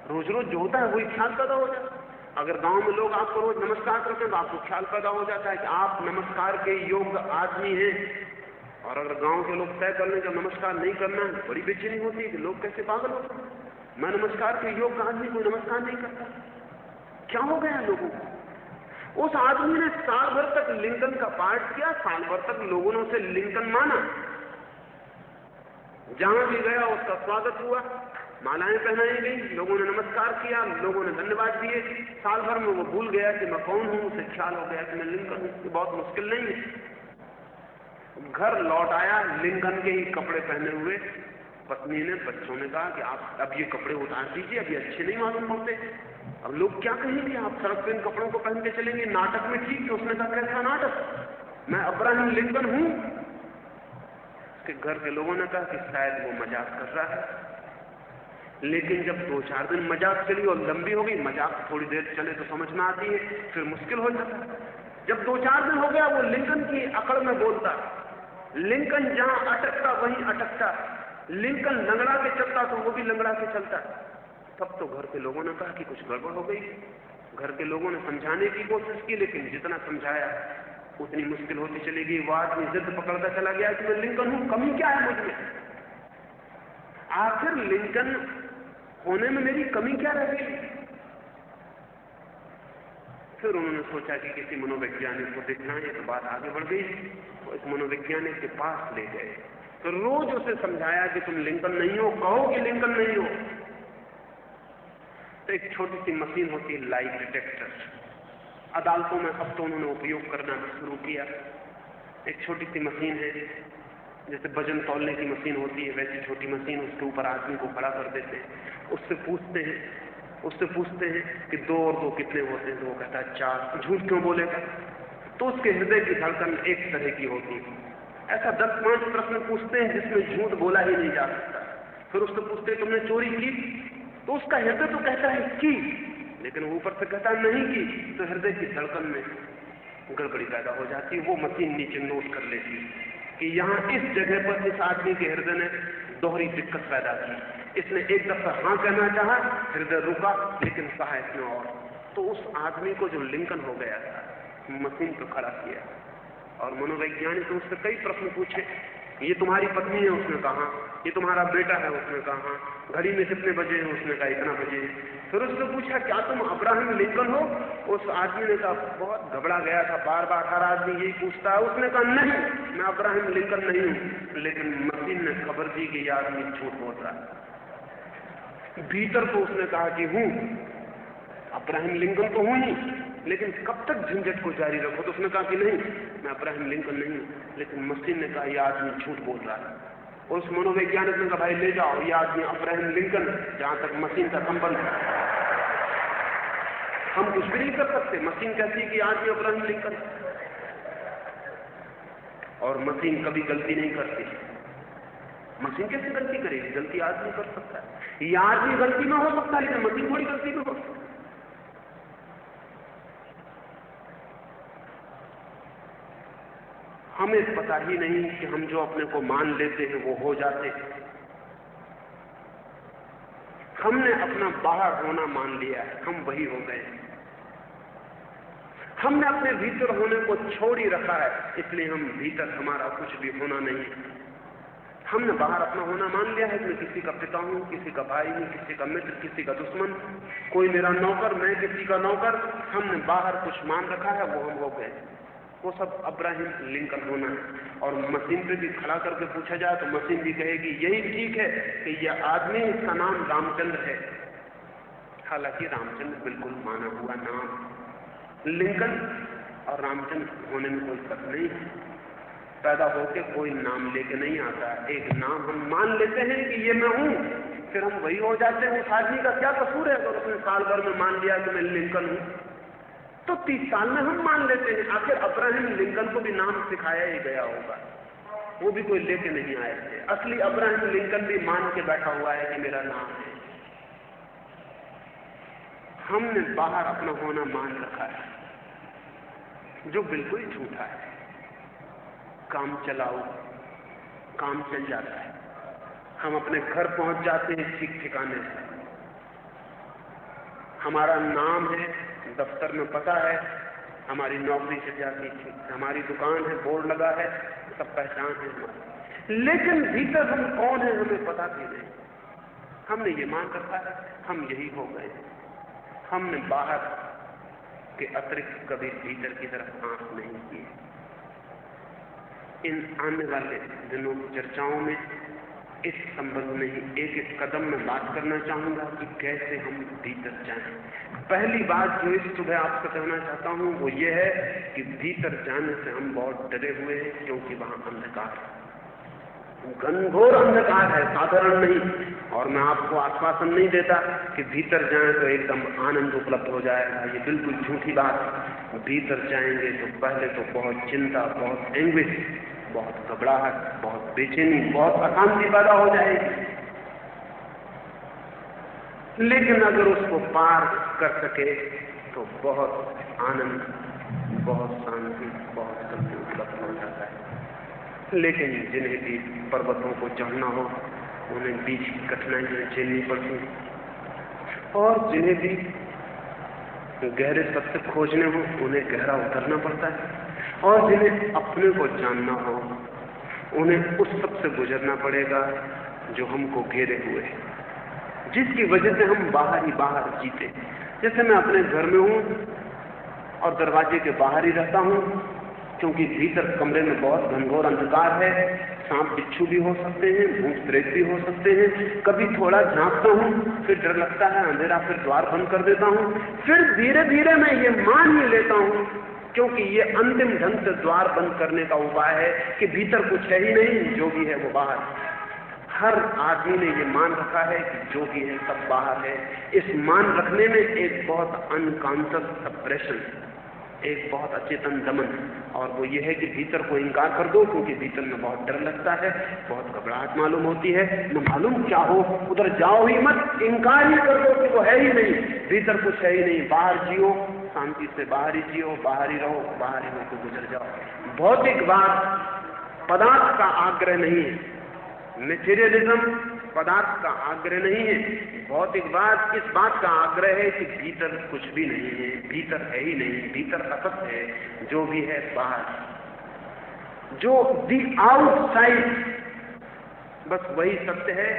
रोज रोज जो होता है वही ख्याल पैदा हो जाता है। अगर गांव में लोग आपको रोज नमस्कार करते हैं तो आपको ख्याल पैदा हो जाता है कि आप नमस्कार के योग्य आदमी हैं। और अगर गांव के लोग तय कर लें कि नमस्कार नहीं करना है, बड़ी बेचैनी होती है कि लोग कैसे पागल होते हैं। मैं नमस्कार के योग्य आदमी, कोई नमस्कार नहीं करता। क्या हो गया लोगों को? उस आदमी ने साल भर तक लिंकन का पार्ट किया। साल भर तक लोगों ने उसे लिंकन माना। जहां भी गया उसका स्वागत हुआ, मालाएं पहनाई गई, लोगों ने नमस्कार किया, लोगों ने धन्यवाद दिए। साल भर में वो भूल गया कि मैं कौन हूं। उसे ख्याल हो गया कि मैं लिंकन हूं। ये बहुत मुश्किल नहीं है। घर लौट आया लिंकन के ही कपड़े पहने हुए। पत्नी ने, बच्चों ने कहा कि आप अब ये कपड़े उतार दीजिए, अभी अच्छे नहीं मालूम पड़ते। अब लोग क्या कहेंगे, आप सड़क पे इन कपड़ों को पहन के चलेंगे, नाटक में ठीक है। उसने कहा कैसा नाटक, मैं अब्राहम लिंकन हूं। उसके घर के लोगों ने कहा कि शायद वो मजाक कर रहा है। लेकिन जब 2-4 दिन मजाक चली और लंबी हो गई, मजाक थोड़ी देर चले तो समझ में आती है, फिर मुश्किल हो जाता है। जब 2-4 दिन हो गया वो लिंकन की अकड़ में बोलता। लिंकन जहां अटकता वहीं अटकता। लिंकन लंगड़ा के चलता तो वो भी लंगड़ा के चलता। तब तो घर के लोगों ने कहा कि कुछ गड़बड़ हो गई। घर के लोगों ने समझाने की कोशिश की, लेकिन जितना समझाया उतनी मुश्किल होती चली गई। वो आदमी जिद पकड़ता चला गया कि मैं लिंकन हूं, कमी क्या है मुझ में? आखिर लिंकन होने में मेरी कमी क्या रह गई? फिर उन्होंने सोचा कि किसी मनोवैज्ञानिक को देखना है। तो बात आगे बढ़ गई। तो इस मनोवैज्ञानिक के पास ले गए। तो रोज उसे समझाया कि तुम लिंकन नहीं हो, कहो कि लिंकन नहीं हो। तो एक छोटी सी मशीन होती है, लाई डिटेक्टर। अदालतों में अब तो उन्होंने उपयोग करना शुरू किया। एक छोटी सी मशीन है, जैसे वजन तौलने की मशीन होती है वैसी छोटी मशीन। उसके ऊपर आदमी को खड़ा कर देते हैं। उससे पूछते हैं कि 2 और 2 कितने होते हैं? तो वो कहता है 4। झूठ क्यों बोलेगा? तो उसके हृदय की धड़कन एक तरह की होती है। ऐसा 10-5 प्रश्न पूछते हैं जिसमें झूठ बोला ही नहीं जा सकता। फिर उससे पूछते हैं तुमने चोरी की? तो उसका हृदय तो कहता है की, लेकिन वो ऊपर से कहता नहीं की। तो हृदय की धड़कन में गड़बड़ी पैदा हो जाती है। वो मशीन नीचे नोट कर लेती है कि यहां इस जगह पर इस आदमी के हृदय ने दोहरी दिक्कत पैदा की। इसने एक दफा हाँ कहना चाहा, हृदय रुका, लेकिन कहा इसने और। तो उस आदमी को जो लिंकन हो गया था, मशीन पर खड़ा किया। और मनोवैज्ञानिक ने उससे कई प्रश्न पूछे। ये तुम्हारी पत्नी है? उसने कहा। ये तुम्हारा बेटा है? उसने कहा। घड़ी में कितने बजे है? उसने कहा इतना बजे। फिर उसने पूछा क्या तुम अब्राहम लिंकन हो? उस आदमी ने कहा, बहुत घबरा गया था, बार बार हर आदमी यही पूछता है। उसने कहा नहीं, मैं अब्राहम लिंकन नहीं हूं। लेकिन मशीन ने खबर दी कि यह आदमी झूठ बोल रहा है। भीतर तो उसने कहा कि हूं, अब्राहम लिंकन तो हूं ही, लेकिन कब तक झंझट को जारी रखो? तो उसने कहा कि नहीं, मैं अब्राहम लिंकन नहीं हूं। लेकिन मशीन ने कहा यह आदमी झूठ बोल रहा है। और उस मनोवैज्ञानिक ने कहा भाई ले जाओ, यह आदमी अब्राहम लिंकन, जहां तक मशीन का संबंध है। हम कुछ भी नहीं कर सकते। मशीन कहती है कि आदमी अब्राहम लिंकन, और मशीन कभी गलती नहीं करती। मशीन कैसे गलती करेगी? गलती आदमी कर सकता है। यह आदमी गलती में हो सकता है, लेकिन मशीन थोड़ी गलती में हो सकती है। हमें पता ही नहीं कि हम जो अपने को मान लेते हैं वो हो जाते हैं। हमने अपना बाहर होना मान लिया है, हम वही हो गए। हमने अपने भीतर होने को छोड़ ही रखा है, इसलिए हम भीतर हमारा कुछ भी होना नहीं। हमने बाहर अपना होना मान लिया है कि मैं किसी का पिता हूं, किसी का भाई हूं, किसी का मित्र, किसी का दुश्मन, कोई मेरा नौकर, मैं किसी का नौकर। हमने बाहर कुछ मान रखा है, वो हम हो गए। वो सब अब्राहम लिंकन होना है। और मशीन पे भी खड़ा करके पूछा जाए तो मशीन भी कहेगी यही ठीक है कि यह आदमी, इसका नाम रामचंद्र है। हालांकि रामचंद्र बिल्कुल माना हुआ नाम। लिंकन और रामचंद्र होने में कोई फर्क नहीं है। पैदा होके कोई नाम लेके नहीं आता। एक नाम हम मान लेते हैं कि ये मैं हूं, फिर हम वही हो जाते हैं। उस आदमी का क्या कसूर है अगर उसने साल भर में मान लिया कि मैं लिंकन हूं? तो 30 साल में हम मान लेते हैं। आखिर अब्राहम लिंकन को भी नाम सिखाया ही गया होगा, वो भी कोई लेके नहीं आए थे। असली अब्राहम लिंकन भी मान के बैठा हुआ है कि मेरा नाम है। हमने बाहर अपना होना मान रखा है, जो बिल्कुल झूठा है। काम चलाओ, काम चल जाता है। हम अपने घर पहुंच जाते हैं ठीक ठिकाने से। हमारा नाम है, दफ्तर में पता है, हमारी नौकरी चल जाती है, हमारी दुकान है, बोर्ड लगा है, सब पहचान है हमारी। लेकिन भीतर हम कौन है हमें पता भी नहीं। हमने ये मान रखा है हम यही हो गए। हमने बाहर के अतिरिक्त कभी भीतर की तरफ आंख नहीं की। इन आने वाले दिनों की चर्चाओं में इस संबंध में ही एक एक कदम में बात करना चाहूंगा कि कैसे हम भीतर जाएं। पहली बात जो इस सुबह आपसे कहना चाहता हूं वो ये है कि भीतर जाने से हम बहुत डरे हुए हैं, क्योंकि वहां अंधकार है, घनघोर अंधकार है, साधारण नहीं। और मैं आपको आश्वासन नहीं देता कि भीतर जाएं तो एकदम आनंद उपलब्ध हो जाएगा, ये बिल्कुल झूठी बात। भीतर जाएंगे तो पहले तो बहुत चिंता, बहुत एंग्विश, बहुत घबराहट, बहुत बेचैनी, बहुत अशांति पैदा हो जाएगी। लेकिन अगर उसको पार कर सके तो बहुत आनंद, बहुत शांति, बहुत शक्ति उपलब्ध हो जाता है। लेकिन जिन्हें भी पर्वतों को चढ़ना हो उन्हें बीच की कठिनाइयां झेलनी पड़ती, और जिन्हें भी गहरे सत्य खोजने हो उन्हें गहरा उतरना पड़ता है, और जिन्हें अपने को जानना हो उन्हें उस सब से गुजरना पड़ेगा जो हमको घेरे हुए है, जिसकी वजह से हम बाहर ही बाहर जीते। जैसे मैं अपने घर में हूं और दरवाजे के बाहर ही रहता हूं, क्योंकि भीतर कमरे में बहुत घनघोर अंधकार है, सांप बिच्छू भी हो सकते हैं, भूत प्रेत भी हो सकते हैं। कभी थोड़ा झांकता हूं, फिर डर लगता है अंधेरा, फिर द्वार बंद कर देता हूं। फिर धीरे धीरे मैं ये मान ही लेता हूं, क्योंकि ये अंतिम ढंग से द्वार बंद करने का उपाय है कि भीतर कुछ है ही नहीं, जो भी है वो बाहर। हर आदमी ने ये मान रखा है कि जो भी है सब बाहर है। इस मान रखने में एक बहुत अनकॉन्शियस सप्रेशन, एक बहुत अचेतन दमन, और वो ये है कि भीतर को इनकार कर दो, क्योंकि भीतर में बहुत डर लगता है, बहुत घबराहट मालूम होती है, न मालूम क्या हो। उधर जाओ ही मत, इनकार ही कर दो कि वो है ही नहीं, भीतर कुछ है ही नहीं। बाहर जियो, शांति से बाहर ही जियो, बाहर ही रहो, बाहर ही होकर गुजर जाओ। भौतिक बात पदार्थ का आग्रह नहीं है, मेटेरियलिज्म पदार्थ का आग्रह नहीं है। भौतिक बात इस बात का आग्रह है कि भीतर कुछ भी नहीं है, भीतर है ही नहीं, भीतर असत है, जो भी है बाहर, जो दी आउटसाइड बस वही सत्य है,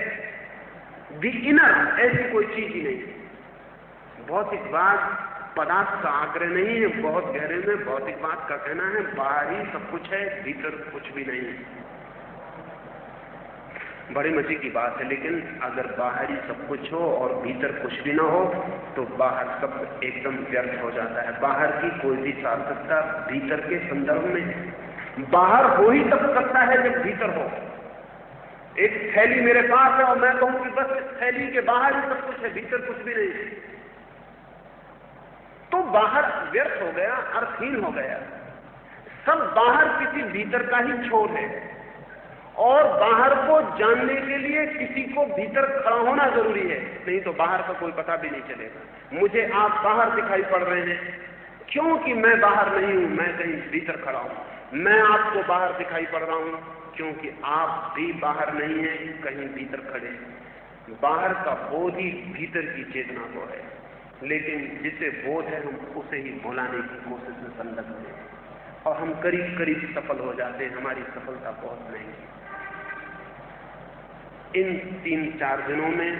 दी इनर ऐसी कोई चीज ही नहीं। भौतिक बात पदार्थ का आग्रह नहीं है। बहुत गहरे में भौतिक बात का कहना है बाहर ही सब कुछ है, भीतर कुछ भी नहीं है। बड़ी मजे की बात है, लेकिन अगर बाहर ही सब कुछ हो और भीतर कुछ भी ना हो तो बाहर सब एकदम व्यर्थ हो जाता है। बाहर की कोई भी सार्थकता भीतर के संदर्भ में बाहर हो ही तब सकता है जब भीतर हो। एक थैली मेरे पास है और मैं कहूं कि बस इस थैली के बाहर ही सब कुछ है, भीतर कुछ भी नहीं, तो बाहर व्यर्थ हो गया, अर्थहीन हो गया। सब बाहर किसी भीतर का ही छोर है, और बाहर को जानने के लिए किसी को भीतर खड़ा होना जरूरी है, नहीं तो बाहर का कोई पता भी नहीं चलेगा। मुझे आप बाहर दिखाई पड़ रहे हैं क्योंकि मैं बाहर नहीं हूं, मैं कहीं भीतर खड़ा हूं। मैं आपको बाहर दिखाई पड़ रहा हूं क्योंकि आप भी बाहर नहीं हैं, कहीं भीतर खड़े हैं। बाहर का बोध ही भीतर की चेतना को है, लेकिन जिसे बोध है हम उसे ही भुलाने की कोशिश में संलग्न हैं, और हम करीब करीब सफल हो जाते हैं। हमारी सफलता बहुत महंगी। इन 3-4 दिनों में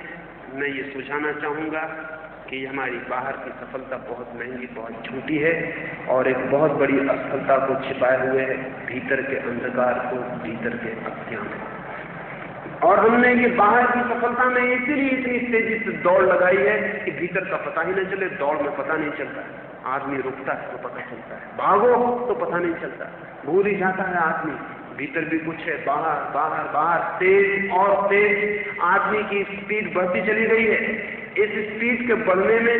मैं ये सुझाना चाहूंगा कि हमारी बाहर की सफलता बहुत महंगी, बहुत झूठी है, और एक बहुत बड़ी असफलता को छिपाए हुए है भीतर के अंधकार को, भीतर के अज्ञान को। और हमने ये बाहर की सफलता में इसीलिए इतनी तेजी से दौड़ लगाई है कि भीतर का पता ही नहीं चले। दौड़ में पता नहीं चलता, आदमी रुकता है तो पता चलता है, भागो तो पता नहीं चलता, भूल ही जाता है आदमी भीतर भी कुछ है, बाहर बाहर बाहर, तेज और तेज आदमी की स्पीड बढ़ती चली गई है। इस स्पीड के बढ़ने में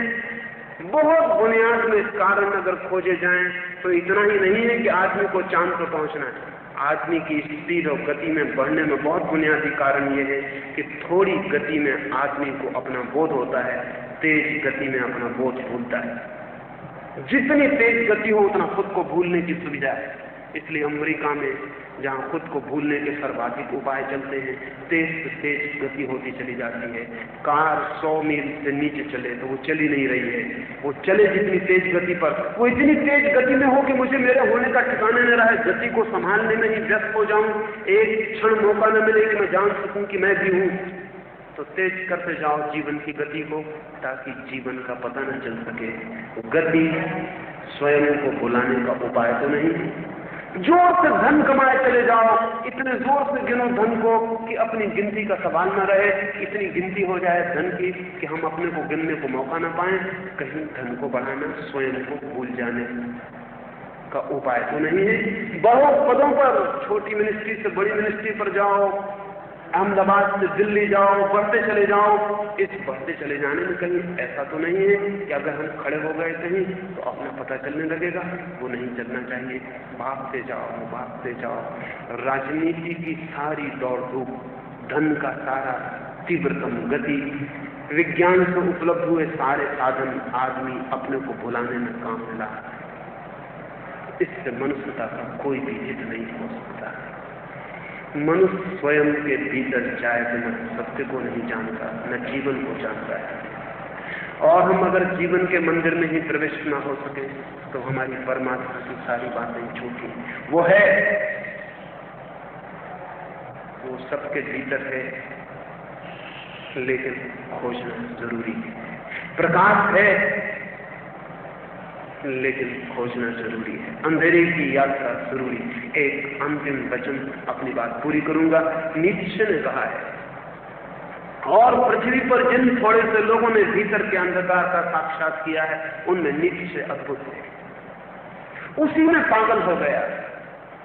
बहुत बुनियाद में कारण अगर खोजे जाएं तो इतना ही नहीं है कि आदमी को चांद पर पहुंचना है। आदमी की स्पीड और गति में बढ़ने में बहुत बुनियादी कारण यह है कि थोड़ी गति में आदमी को अपना बोध होता है, तेज गति में अपना बोध भूलता है। जितनी तेज गति हो उतना खुद को भूलने की सुविधा है। इसलिए अमेरिका में जहां खुद को भूलने के सर्वाधिक उपाय चलते हैं, तेज से तेज गति होती चली जाती है। कार 100 मील से नीचे चले तो वो चली नहीं रही है, वो चले जितनी तेज गति पर, वो इतनी तेज गति में हो कि मुझे मेरे होने का ठिकाना न रहे, गति को संभालने में ही व्यस्त हो जाऊं, एक क्षण मौका न मिले कि मैं जान सकूं कि मैं भी हूं। तो तेज करते जाओ जीवन की गति को, ताकि जीवन का पता न चल सके। गति स्वयं को भुलाने का उपाय तो नहीं। जोर से धन कमाए चले जाओ, इतने जोर से गिनो धन को कि अपनी गिनती का सवाल न रहे, इतनी गिनती हो जाए धन की कि हम अपने को गिनने को मौका न पाए। कहीं धन को बढ़ाना स्वयं को भूल जाने का उपाय तो नहीं है। बहुत पदों पर, छोटी मिनिस्ट्री से बड़ी मिनिस्ट्री पर जाओ, अहमदाबाद से दिल्ली जाओ, बढ़ते चले जाओ। इस बढ़ते चले जाने में कहीं ऐसा तो नहीं है कि अगर हम खड़े हो गए कहीं तो अपना पता चलने लगेगा, वो नहीं चलना चाहिए। भागते जाओ, भागते जाओ। राजनीति की सारी दौड़ धूप, धन का सारा तीव्रतम गति, विज्ञान से उपलब्ध हुए सारे साधन आदमी अपने को भुलाने में काम में ला। इससे मनुष्यता का कोई भी हित नहीं हो सकता। मनुष्य स्वयं के भीतर जाए बिना सत्य को नहीं जानता, न जीवन को जानता है। और हम अगर जीवन के मंदिर में ही प्रवेश न हो सके तो हमारी परमात्मा की सारी बातें झूठी। वो है, वो सबके भीतर है, लेकिन खोजना जरूरी है। प्रकाश है, लेकिन खोजना जरूरी है। अंधेरे की यात्रा जरूरी है। एक अंतिम वचन अपनी बात पूरी करूंगा। नीत्शे ने कहा है, और पृथ्वी पर जिन थोड़े से लोगों ने भीतर के अंधकार का साक्षात किया है, उनमें नीत्शे अद्भुत है। उसी में पागल हो गया,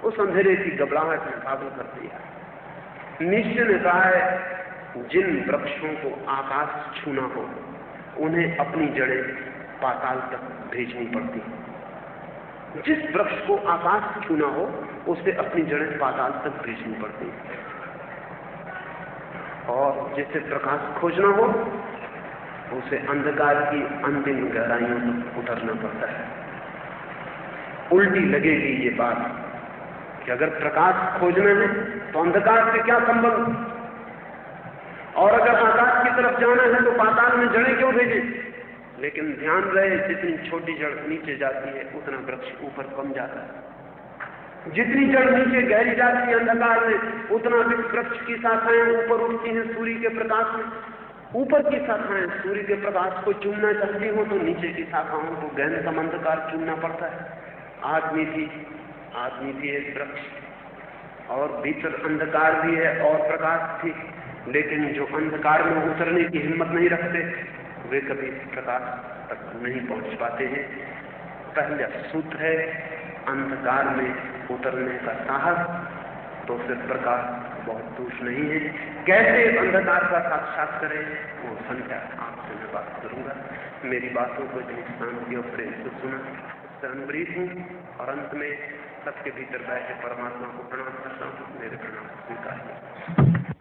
उस अंधेरे की घबराहट ने पागल कर दिया। नीत्शे ने कहा है, जिन वृक्षों को आकाश छूना हो उन्हें अपनी जड़ें पाताल तक भेजनी पड़ती। जिस वृक्ष को आकाश छूना हो उसे अपनी जड़ें पाताल तक भेजनी पड़ती, और जिसे प्रकाश खोजना हो उसे अंधकार की अंतिम गहराइयों तक उतरना पड़ता है। उल्टी लगेगी ये बात कि अगर प्रकाश खोजना है तो अंधकार से क्या संबंध, और अगर आकाश की तरफ जाना है तो पाताल में जड़ें क्यों भेजें। लेकिन ध्यान रहे, जितनी छोटी जड़ नीचे जाती है उतना वृक्ष ऊपर कम जाता है। जितनी जड़ नीचे गहरी जाती है अंधकार में, उतना वृक्ष की शाखाएं ऊपर उठती हैं सूर्य के प्रकाश में। ऊपर की शाखाएं सूर्य के प्रकाश को चूमना चाहती हो तो नीचे की शाखाओं को गहनतम अंधकार चूमना पड़ता है। आदमी भी एक वृक्ष, और भीतर अंधकार भी है और प्रकाश भी। लेकिन जो अंधकार में उतरने की हिम्मत नहीं रखते वे कभी प्रकाश तक नहीं पहुंच पाते हैं। पहला सूत्र है अंधकार में उतरने का साहस, तो फिर प्रकाश बहुत दूर नहीं है। कैसे अंधकार का साक्षात करें वो संख्या आपसे मैं बात करूंगा। मेरी बातों को इतनी शांति और प्रेम से सुना, उससे अनुग्रहित हूँ, और अंत में सबके भीतर बैठे परमात्मा को प्रणाम करता हूँ। मेरे प्रणाम स्वीकार।